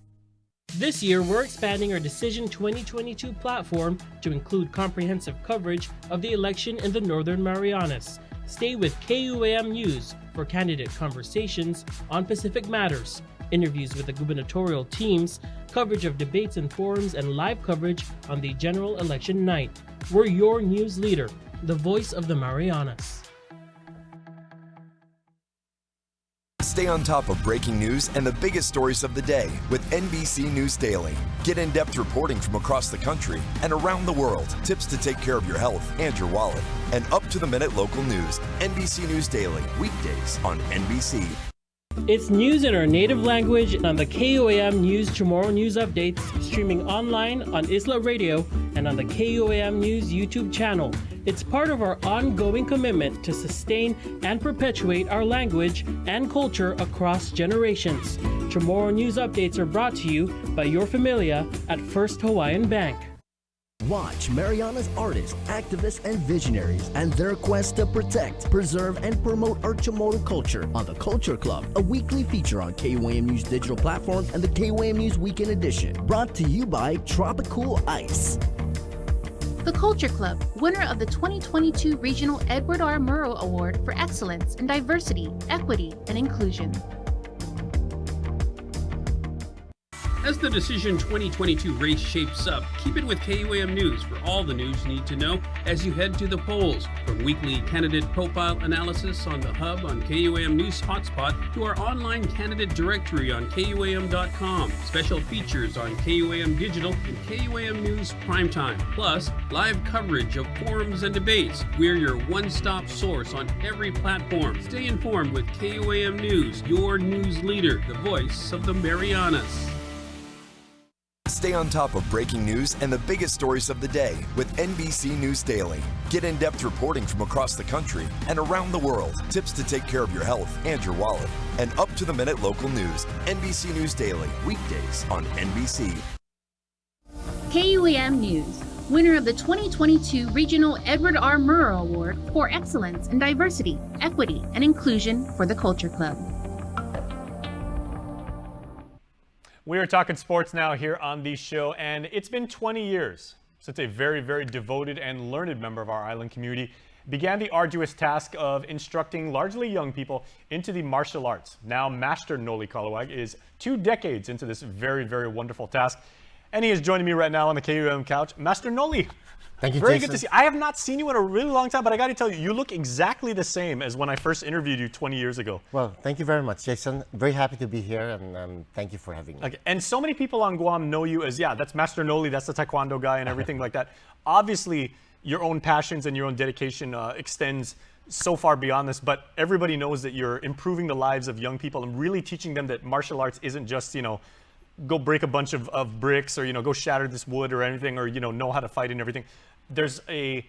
Speaker 22: This year, we're expanding our Decision 2022 platform to include comprehensive coverage of the election in the Northern Marianas. Stay with KUAM News for candidate conversations on Pacific matters, interviews with the gubernatorial teams, coverage of debates and forums, and live coverage on the general election night. We're your news leader, the voice of the Marianas.
Speaker 2: Stay on top of breaking news and the biggest stories of the day with NBC News Daily. Get in-depth reporting from across the country and around the world, tips to take care of your health and your wallet, and up-to-the-minute local news. NBC News Daily, weekdays on NBC.
Speaker 22: It's news in our native language on the KUAM News Tomorrow News Updates, streaming online on Isla Radio and on the KUAM News YouTube channel. It's part of our ongoing commitment to sustain and perpetuate our language and culture across generations. Tomorrow News Updates are brought to you by your familia at First Hawaiian Bank.
Speaker 1: Watch Mariana's artists, activists, and visionaries and their quest to protect, preserve, and promote our Chamorro culture on The Culture Club, a weekly feature on KUAM News digital platforms and the KUAM News Weekend Edition. Brought to you by Tropical Ice.
Speaker 13: The Culture Club, winner of the 2022 Regional Edward R. Murrow Award for Excellence in Diversity, Equity, and Inclusion.
Speaker 10: As the Decision 2022 race shapes up, keep it with KUAM News for all the news you need to know as you head to the polls. From weekly candidate profile analysis on the Hub on KUAM News HotSpot to our online candidate directory on KUAM.com, special features on KUAM Digital and KUAM News Primetime, plus live coverage of forums and debates. We're your one-stop source on every platform. Stay informed with KUAM News, your news leader, the voice of the Marianas.
Speaker 2: Stay on top of breaking news and the biggest stories of the day with NBC News Daily. Get in-depth reporting from across the country and around the world, tips to take care of your health and your wallet, and up-to-the-minute local news. NBC News Daily, weekdays on NBC.
Speaker 13: KUAM News, winner of the 2022 Regional Edward R. Murrow Award for Excellence in Diversity, Equity, and Inclusion for the Culture Club.
Speaker 3: We are talking sports now here on the show, and it's been 20 years since a very, very devoted and learned member of our island community began the arduous task of instructing largely young people into the martial arts. Now, Master Noli Kalawag is 2 decades into this very, very wonderful task, and he is joining me right now on the KUM couch. Master Noli.
Speaker 11: Thank you,
Speaker 3: Very
Speaker 11: Jason.
Speaker 3: good to see you. I have not seen you in a really long time, but I got to tell you, you look exactly the same as when I first interviewed you 20 years ago.
Speaker 11: Well, thank you very much, Jason. Very happy to be here, and thank you for having me.
Speaker 3: Okay. And so many people on Guam know you as, yeah, that's Master Noli, that's the Taekwondo guy and everything like that. Obviously, your own passions and your own dedication extends so far beyond this, but everybody knows that you're improving the lives of young people and really teaching them that martial arts isn't just, go break a bunch of bricks or, go shatter this wood or anything or, know how to fight and everything. There's a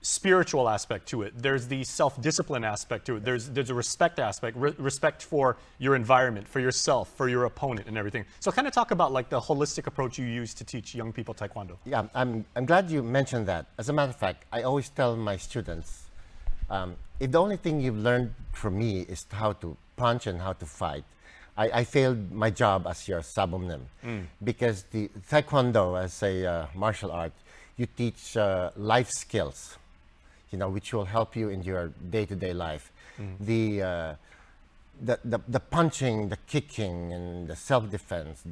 Speaker 3: spiritual aspect to it. There's the self-discipline aspect to it. There's a respect aspect, respect for your environment, for yourself, for your opponent and everything. So kind of talk about like the holistic approach you use to teach young people Taekwondo.
Speaker 11: Yeah, I'm glad you mentioned that. As a matter of fact, I always tell my students, if the only thing you've learned from me is how to punch and how to fight, I failed my job as your sabumnim. Because the Taekwondo as a martial art, you teach life skills, which will help you in your day-to-day life. The punching, the kicking, and the self-defense,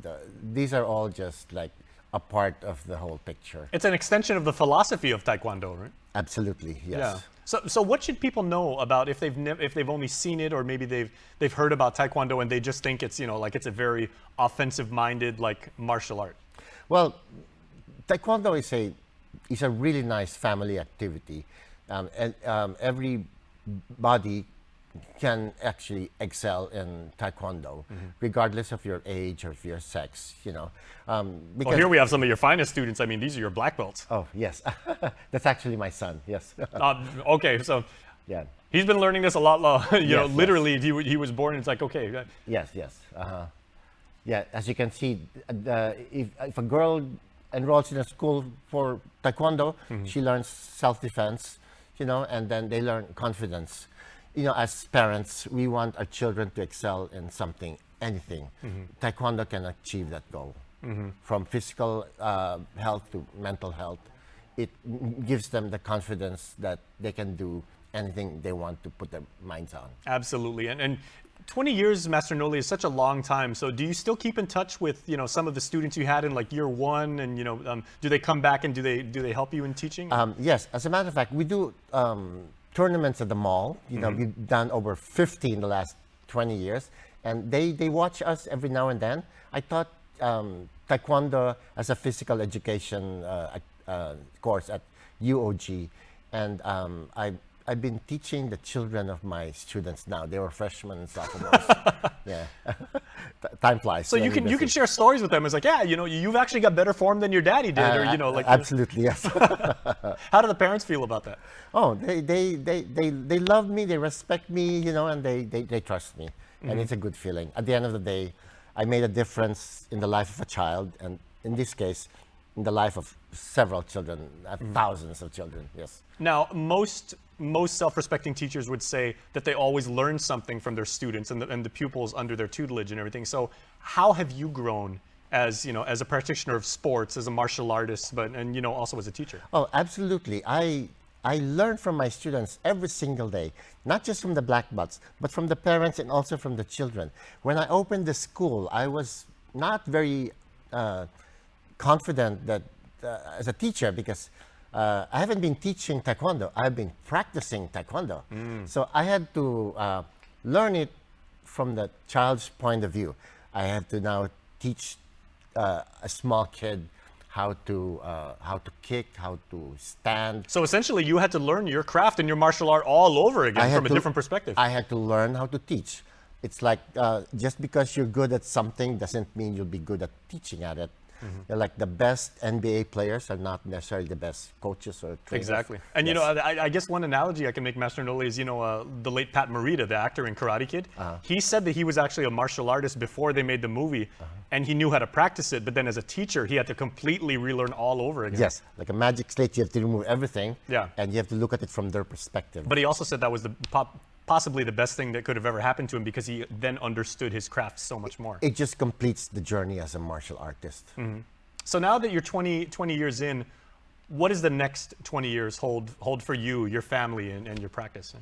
Speaker 11: these are all just like a part of the whole picture.
Speaker 3: It's an extension of the philosophy of Taekwondo, right?
Speaker 11: Absolutely, yes.
Speaker 3: Yeah. So what should people know about if they've only seen it or maybe they've heard about Taekwondo and they just think it's like it's a very offensive-minded like martial art?
Speaker 11: Well, Taekwondo is a really nice family activity, and everybody can actually excel in Taekwondo, regardless of your age or your sex.
Speaker 3: Well, here we have some of your finest students. I mean, these are your black belts.
Speaker 11: Oh yes, that's actually my son. Yes.
Speaker 3: Okay, so
Speaker 11: Yeah.
Speaker 3: He's been learning this a lot, you know,
Speaker 11: Yes,
Speaker 3: literally, he was born and it's like, okay.
Speaker 11: Yes, yes. Yeah, as you can see, if a girl enrolls in a school for Taekwondo, she learns self-defense, you know, and then they learn confidence. You know, as parents, we want our children to excel in something, anything. Taekwondo can achieve that goal. From physical health to mental health. It gives them the confidence that they can do anything they want to put their minds on.
Speaker 3: Absolutely. And 20 years, Master Noli, is such a long time. So do you still keep in touch with, you know, some of the students you had in like year one? And, you know, do they come back and do they help you in teaching?
Speaker 11: Yes. As a matter of fact, we do tournaments at the mall. You know, we've done over 50 in the last 20 years. And they watch us every now and then. I taught Taekwondo as a physical education course at UOG. And I've been teaching the children of my students now. They were freshmen and sophomores. Yeah, time flies.
Speaker 3: So you can share stories with them. It's like, yeah, you know, you've actually got better form than your daddy did, or you know, like.
Speaker 11: Absolutely, yes.
Speaker 3: How do the parents feel about that?
Speaker 11: Oh, they love me, they respect me, you know, and they trust me, and it's a good feeling. At the end of the day, I made a difference in the life of a child, and in this case, in the life of several children, thousands of children. Yes.
Speaker 3: Now, most self-respecting teachers would say that they always learn something from their students and the pupils under their tutelage and everything. So how have you grown as, you know, as a practitioner of sports, as a martial artist, and you know, also as a teacher?
Speaker 11: Oh, absolutely. I learn from my students every single day, not just from the black belts, but from the parents and also from the children. When I opened the school, I was not very confident that as a teacher, because I haven't been teaching Taekwondo. I've been practicing Taekwondo. So I had to learn it from the child's point of view. I have to now teach a small kid how to kick, how to stand.
Speaker 3: So essentially, you had to learn your craft and your martial art all over again from a different perspective.
Speaker 11: I had to learn how to teach. It's like just because you're good at something doesn't mean you'll be good at teaching at it. They're like the best NBA players are not necessarily the best coaches or trainers.
Speaker 3: Exactly. And you know, I guess one analogy I can make, Master Noli, is, you know, the late Pat Morita, the actor in Karate Kid. He said that he was actually a martial artist before they made the movie, and he knew how to practice it, but then as a teacher, he had to completely relearn all over again.
Speaker 11: Yes, like a magic slate, you have to remove everything,
Speaker 3: yeah,
Speaker 11: and you have to look at it from their perspective.
Speaker 3: But he also said that was possibly the best thing that could have ever happened to him, because he then understood his craft so much more.
Speaker 11: It just completes the journey as a martial artist.
Speaker 3: So now that you're 20 years in, what does the next 20 years hold for you, your family, and your practice?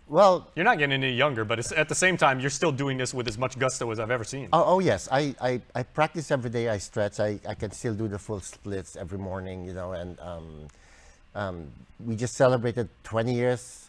Speaker 11: Well,
Speaker 3: you're not getting any younger, but at the same time, you're still doing this with as much gusto as I've ever seen.
Speaker 11: Oh yes, I practice every day. I stretch. I can still do the full splits every morning, you know, and we just celebrated 20 years.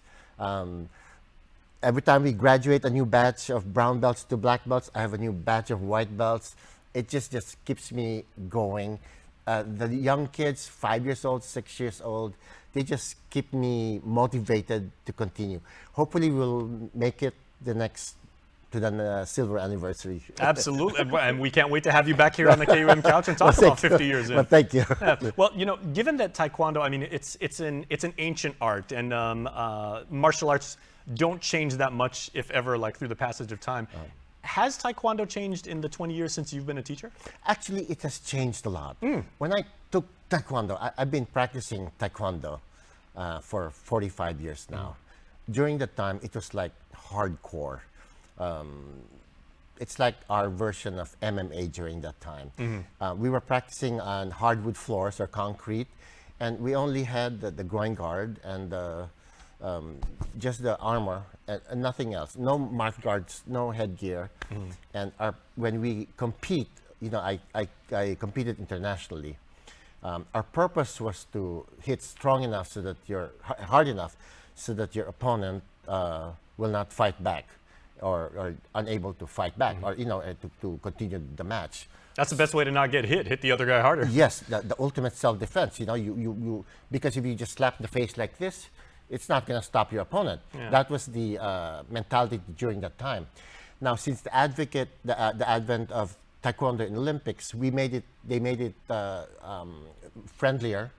Speaker 11: Every time we graduate a new batch of brown belts to black belts, I have a new batch of white belts. It just keeps me going. The young kids, 5 years old, 6 years old, they just keep me motivated to continue. Hopefully we'll make it to the silver anniversary.
Speaker 3: Absolutely, and we can't wait to have you back here on the KUM couch and talk about 50 years in.
Speaker 11: Well, thank you.
Speaker 3: Yeah. Well, you know, given that Taekwondo, I mean, it's an ancient art, and martial arts don't change that much, if ever, like through the passage of time. Has Taekwondo changed in the 20 years since you've been a teacher?
Speaker 11: Actually, it has changed a lot. When I took Taekwondo, I've been practicing Taekwondo for 45 years now. During that time, it was like hardcore. It's like our version of MMA during that time. We were practicing on hardwood floors or concrete, and we only had the groin guard and just the armor and nothing else. No mouth guards, no headgear. And when we compete, you know, I competed internationally. Our purpose was to hit strong enough so that you're hard enough so that your opponent will not fight back or unable to fight back or, you know, to continue the match.
Speaker 3: That's the best way to not get hit. Hit the other guy harder.
Speaker 11: Yes, the ultimate self-defense. You know, you because if you just slap the face like this, it's not going to stop your opponent. Yeah. That was the mentality during that time. Now, since the advent of Taekwondo in Olympics, they made it friendlier,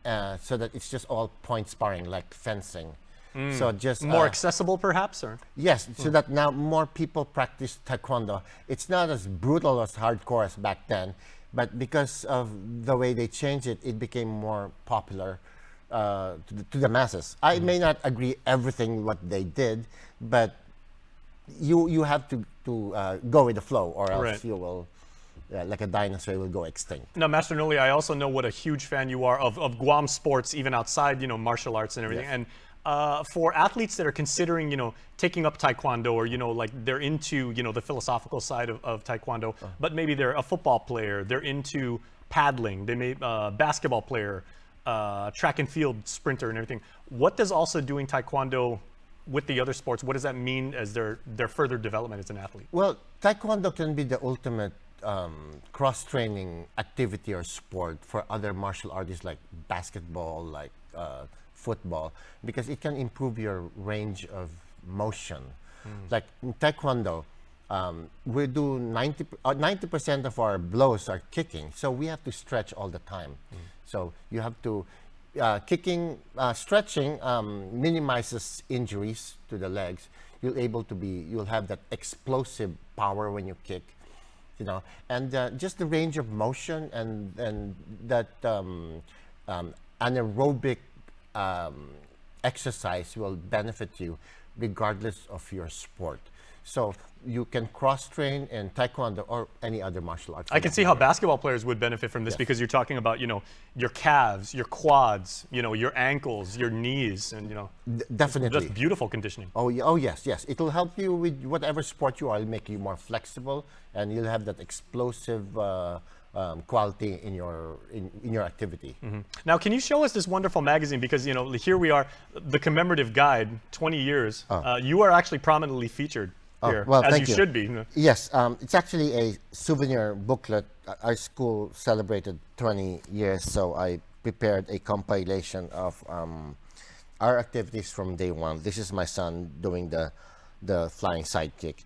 Speaker 11: so that it's just all point sparring like fencing. So just
Speaker 3: more accessible, perhaps, or
Speaker 11: yes, so that now more people practice Taekwondo. It's not as brutal as hardcore as back then, but because of the way they changed it, it became more popular to the masses. I may not agree everything what they did, but you have to go with the flow, or else you will. Like a dinosaur, will go extinct.
Speaker 3: Now, Master Noli, I also know what a huge fan you are of Guam sports, even outside, martial arts and everything.
Speaker 11: Yes.
Speaker 3: And for athletes that are considering, taking up Taekwondo, or, like they're into, the philosophical side of Taekwondo, but maybe they're a football player, they're into paddling, they may basketball player, track and field sprinter and everything. What does also doing Taekwondo with the other sports, what does that mean as their further development as an athlete?
Speaker 11: Well, Taekwondo can be the ultimate cross-training activity or sport for other martial arts like basketball, like football, because it can improve your range of motion. Like in Taekwondo, we do 90% of our blows are kicking, so we have to stretch all the time. So you have to stretching minimizes injuries to the legs. You'll have that explosive power when you kick. And just the range of motion and that anaerobic exercise will benefit you regardless of your sport. So you can cross-train in Taekwondo or any other martial arts.
Speaker 3: I can see how basketball players would benefit from this because you're talking about, your calves, your quads, your ankles, your knees, and,
Speaker 11: definitely.
Speaker 3: Just beautiful conditioning.
Speaker 11: Oh yes. It'll help you with whatever sport you are. It'll make you more flexible, and you'll have that explosive quality in your activity.
Speaker 3: Now, can you show us this wonderful magazine? Because, here we are, the commemorative guide, 20 years. You are actually prominently featured here, as you should be.
Speaker 11: Yes, it's actually a souvenir booklet. Our school celebrated 20 years, so I prepared a compilation of our activities from day one. This is my son doing the flying sidekick.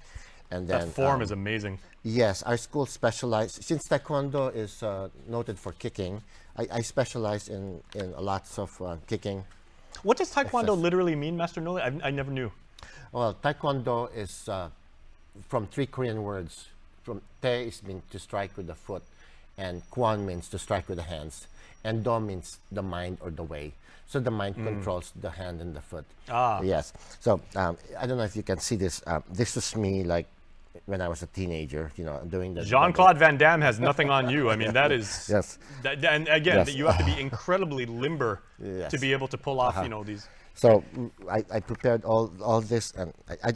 Speaker 11: And then,
Speaker 3: that form is amazing.
Speaker 11: Yes, our school specialized, since Taekwondo is noted for kicking, I specialize in lots of kicking.
Speaker 3: What does Taekwondo literally mean, Master Noli? I never knew.
Speaker 11: Well, Taekwondo is from 3 Korean words. From Te means to strike with the foot, and Kwon means to strike with the hands, and Do means the mind or the way. So the mind controls the hand and the foot. Yes. So I don't know if you can see this. This is me like when I was a teenager, doing the...
Speaker 3: Jean-Claude Van Damme has nothing on you. I mean, that is...
Speaker 11: Yes.
Speaker 3: And again, you have to be incredibly limber to be able to pull off, these...
Speaker 11: So I prepared all this, and I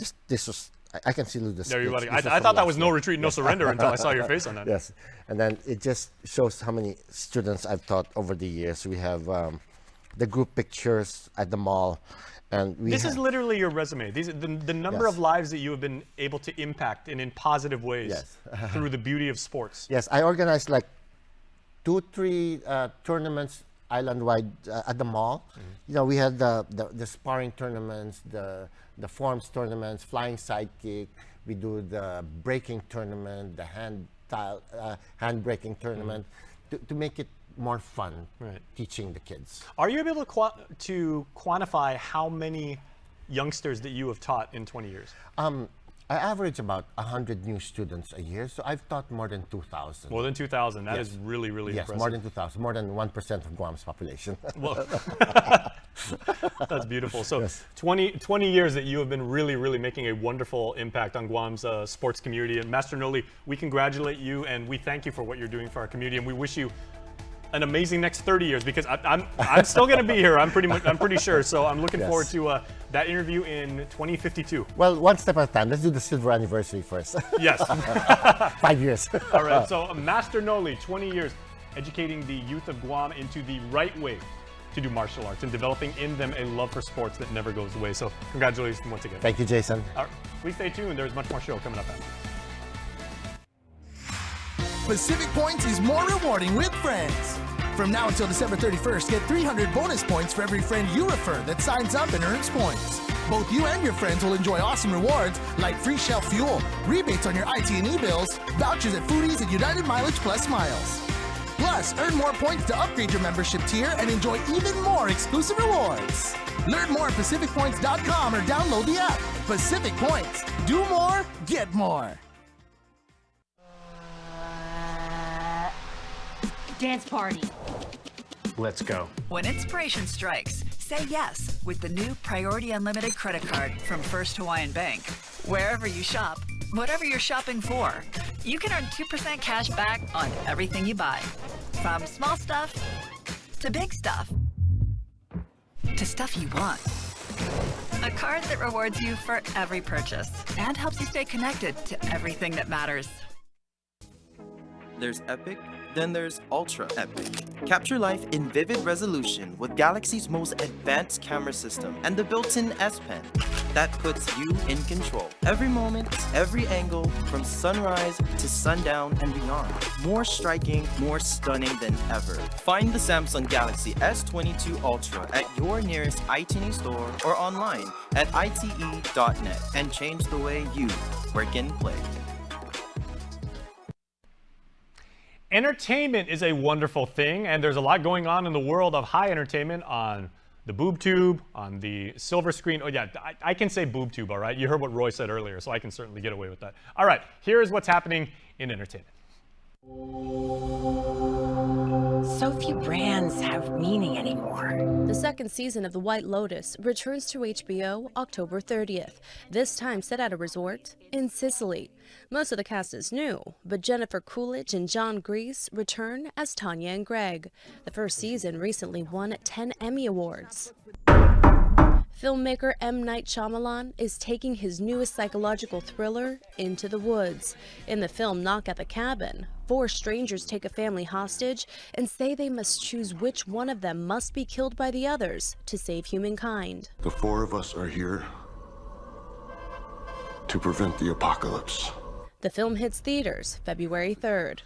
Speaker 11: can see this.
Speaker 3: There you go. I thought that was no retreat, no surrender until I saw your face on that.
Speaker 11: Yes. And then it just shows how many students I've taught over the years. We have the group pictures at the mall. And
Speaker 3: this is literally your resume. These the number of lives that you have been able to impact in positive ways through the beauty of sports.
Speaker 11: Yes, I organized like 2-3 tournaments island-wide at the mall. We had the sparring tournaments, the forms tournaments, flying sidekick. We do the breaking tournament, the hand breaking tournament, to make it more fun teaching the kids.
Speaker 3: Are you able to quantify how many youngsters that you have taught in 20 years?
Speaker 11: I average about 100 new students a year, so I've taught more than 2,000.
Speaker 3: More than 2,000. That is really, really impressive.
Speaker 11: Yes, more than 2,000, more than 1% of Guam's population.
Speaker 3: Well, that's beautiful. So 20 years that you have been really, really making a wonderful impact on Guam's sports community. And Master Noli, we congratulate you and we thank you for what you're doing for our community, and we wish you an amazing next 30 years, because I'm still going to be here. I'm pretty sure. So I'm looking forward to that interview in 2052.
Speaker 11: Well, one step at a time. Let's do the silver anniversary first.
Speaker 3: Yes.
Speaker 11: 5 years.
Speaker 3: All right. So Master Noli, 20 years, educating the youth of Guam into the right way to do martial arts and developing in them a love for sports that never goes away. So congratulations once again.
Speaker 11: Thank you, Jason.
Speaker 3: All right. Please stay tuned. There's much more show coming up after.
Speaker 20: Pacific Points is more rewarding with friends. From now until December 31st, get 300 bonus points for every friend you refer that signs up and earns points. Both you and your friends will enjoy awesome rewards like free Shell fuel, rebates on your IT and e-bills, vouchers at Foodies, and United Mileage Plus miles. Plus, Plus, earn more points to upgrade your membership tier and enjoy even more exclusive rewards. Learn more at PacificPoints.com or download the app. Pacific Points. Do more, get more.
Speaker 7: Dance party.
Speaker 16: Let's go.
Speaker 17: When inspiration strikes, say yes with the new Priority Unlimited credit card from First Hawaiian Bank. Wherever you shop, whatever you're shopping for, you can earn 2% cash back on everything you buy. From small stuff to big stuff to stuff you want. A card that rewards you for every purchase and helps you stay connected to everything that matters.
Speaker 12: There's epic, then there's ultra epic. Capture life in vivid resolution with Galaxy's most advanced camera system and the built-in S Pen that puts you in control. Every moment, every angle, from sunrise to sundown and beyond. More striking, more stunning than ever. Find the Samsung Galaxy S22 Ultra at your nearest iTunes store or online at ite.net and change the way you work and play.
Speaker 3: Entertainment is a wonderful thing, and there's a lot going on in the world of high entertainment on the boob tube, on the silver screen. Oh yeah, I can say boob tube, all right? You heard what Roy said earlier, so I can certainly get away with that. All right, here's what's happening in entertainment.
Speaker 7: So few brands have meaning anymore.
Speaker 14: The second season of The White Lotus returns to HBO October 30th, this time set at a resort in Sicily. Most of the cast is new, but Jennifer Coolidge and John Grease return as Tanya and Greg. The first season recently won 10 Emmy Awards. Filmmaker M. Night Shyamalan is taking his newest psychological thriller into the woods. In the film Knock at the Cabin, 4 strangers take a family hostage and say they must choose which one of them must be killed by the others to save humankind.
Speaker 24: The 4 of us are here to prevent the apocalypse.
Speaker 14: The film hits theaters February 3rd.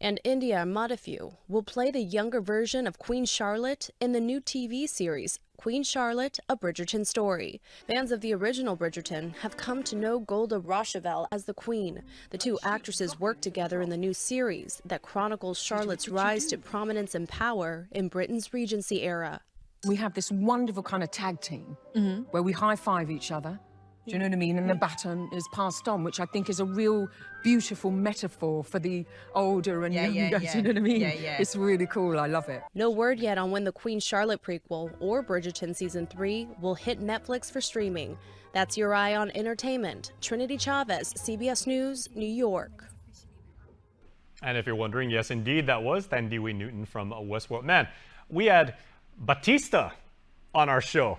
Speaker 14: And India Madhavu will play the younger version of Queen Charlotte in the new TV series, Queen Charlotte, A Bridgerton Story. Fans of the original Bridgerton have come to know Golda Rosheuvel as the Queen. The two actresses work together in the new series that chronicles Charlotte's rise to prominence and power in Britain's Regency era.
Speaker 7: We have this wonderful kind of tag team where we high-five each other. Do you know what I mean? And the baton is passed on, which I think is a real beautiful metaphor for the older and younger. Do you know what I mean? It's really cool. I love it.
Speaker 14: No word yet on when the Queen Charlotte prequel or Bridgerton Season 3 will hit Netflix for streaming. That's your eye on entertainment. Trinity Chavez, CBS News, New York.
Speaker 3: And if you're wondering, yes, indeed, that was Thandiwe Newton from Westworld. Man, we had Batista on our show.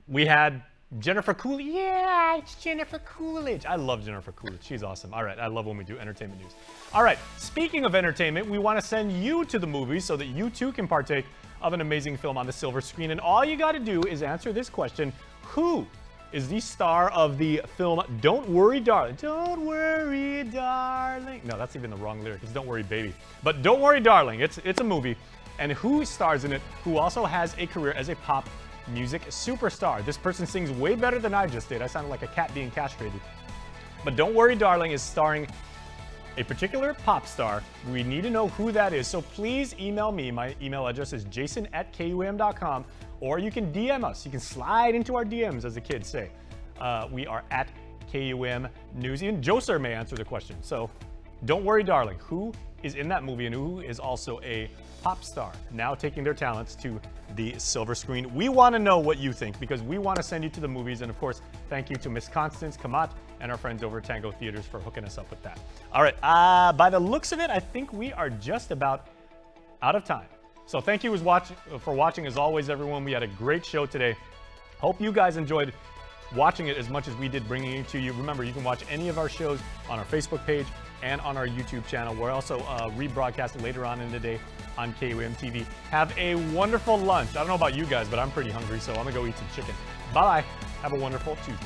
Speaker 3: We had Jennifer Coolidge. Yeah, it's Jennifer Coolidge. I love Jennifer Coolidge. She's awesome. All right, I love when we do entertainment news. All right, speaking of entertainment, we want to send you to the movies so that you too can partake of an amazing film on the silver screen. And all you got to do is answer this question: who is the star of the film Don't Worry, Darling? Don't worry, darling. No, that's even the wrong lyric. It's Don't Worry, Baby. But Don't Worry, Darling. It's a movie. And who stars in it, who also has a career as a pop music superstar. This person sings way better than I just did. I sounded like a cat being castrated. But Don't Worry, Darling is starring a particular pop star. We need to know who that is. So please email me. My email address is jason@kuam.com, or you can DM us. You can slide into our DMs, as the kids say. We are at KUM News. Even Joser may answer the question. So Don't Worry, Darling. Who is in that movie and who is also a pop star now taking their talents to the silver screen? We want to know what you think because we want to send you to the movies. And of course, thank you to Miss Constance Kamat and our friends over at Tango Theaters for hooking us up with that. All right, by the looks of it, I think we are just about out of time. So thank you for watching as always, everyone. We had a great show today. Hope you guys enjoyed watching it as much as we did bringing it to you. Remember, you can watch any of our shows on our Facebook page and on our YouTube channel. We're also rebroadcasted later on in the day on KUM TV. Have a wonderful lunch. I don't know about you guys, but I'm pretty hungry, so I'm gonna go eat some chicken. Bye. Have a wonderful Tuesday.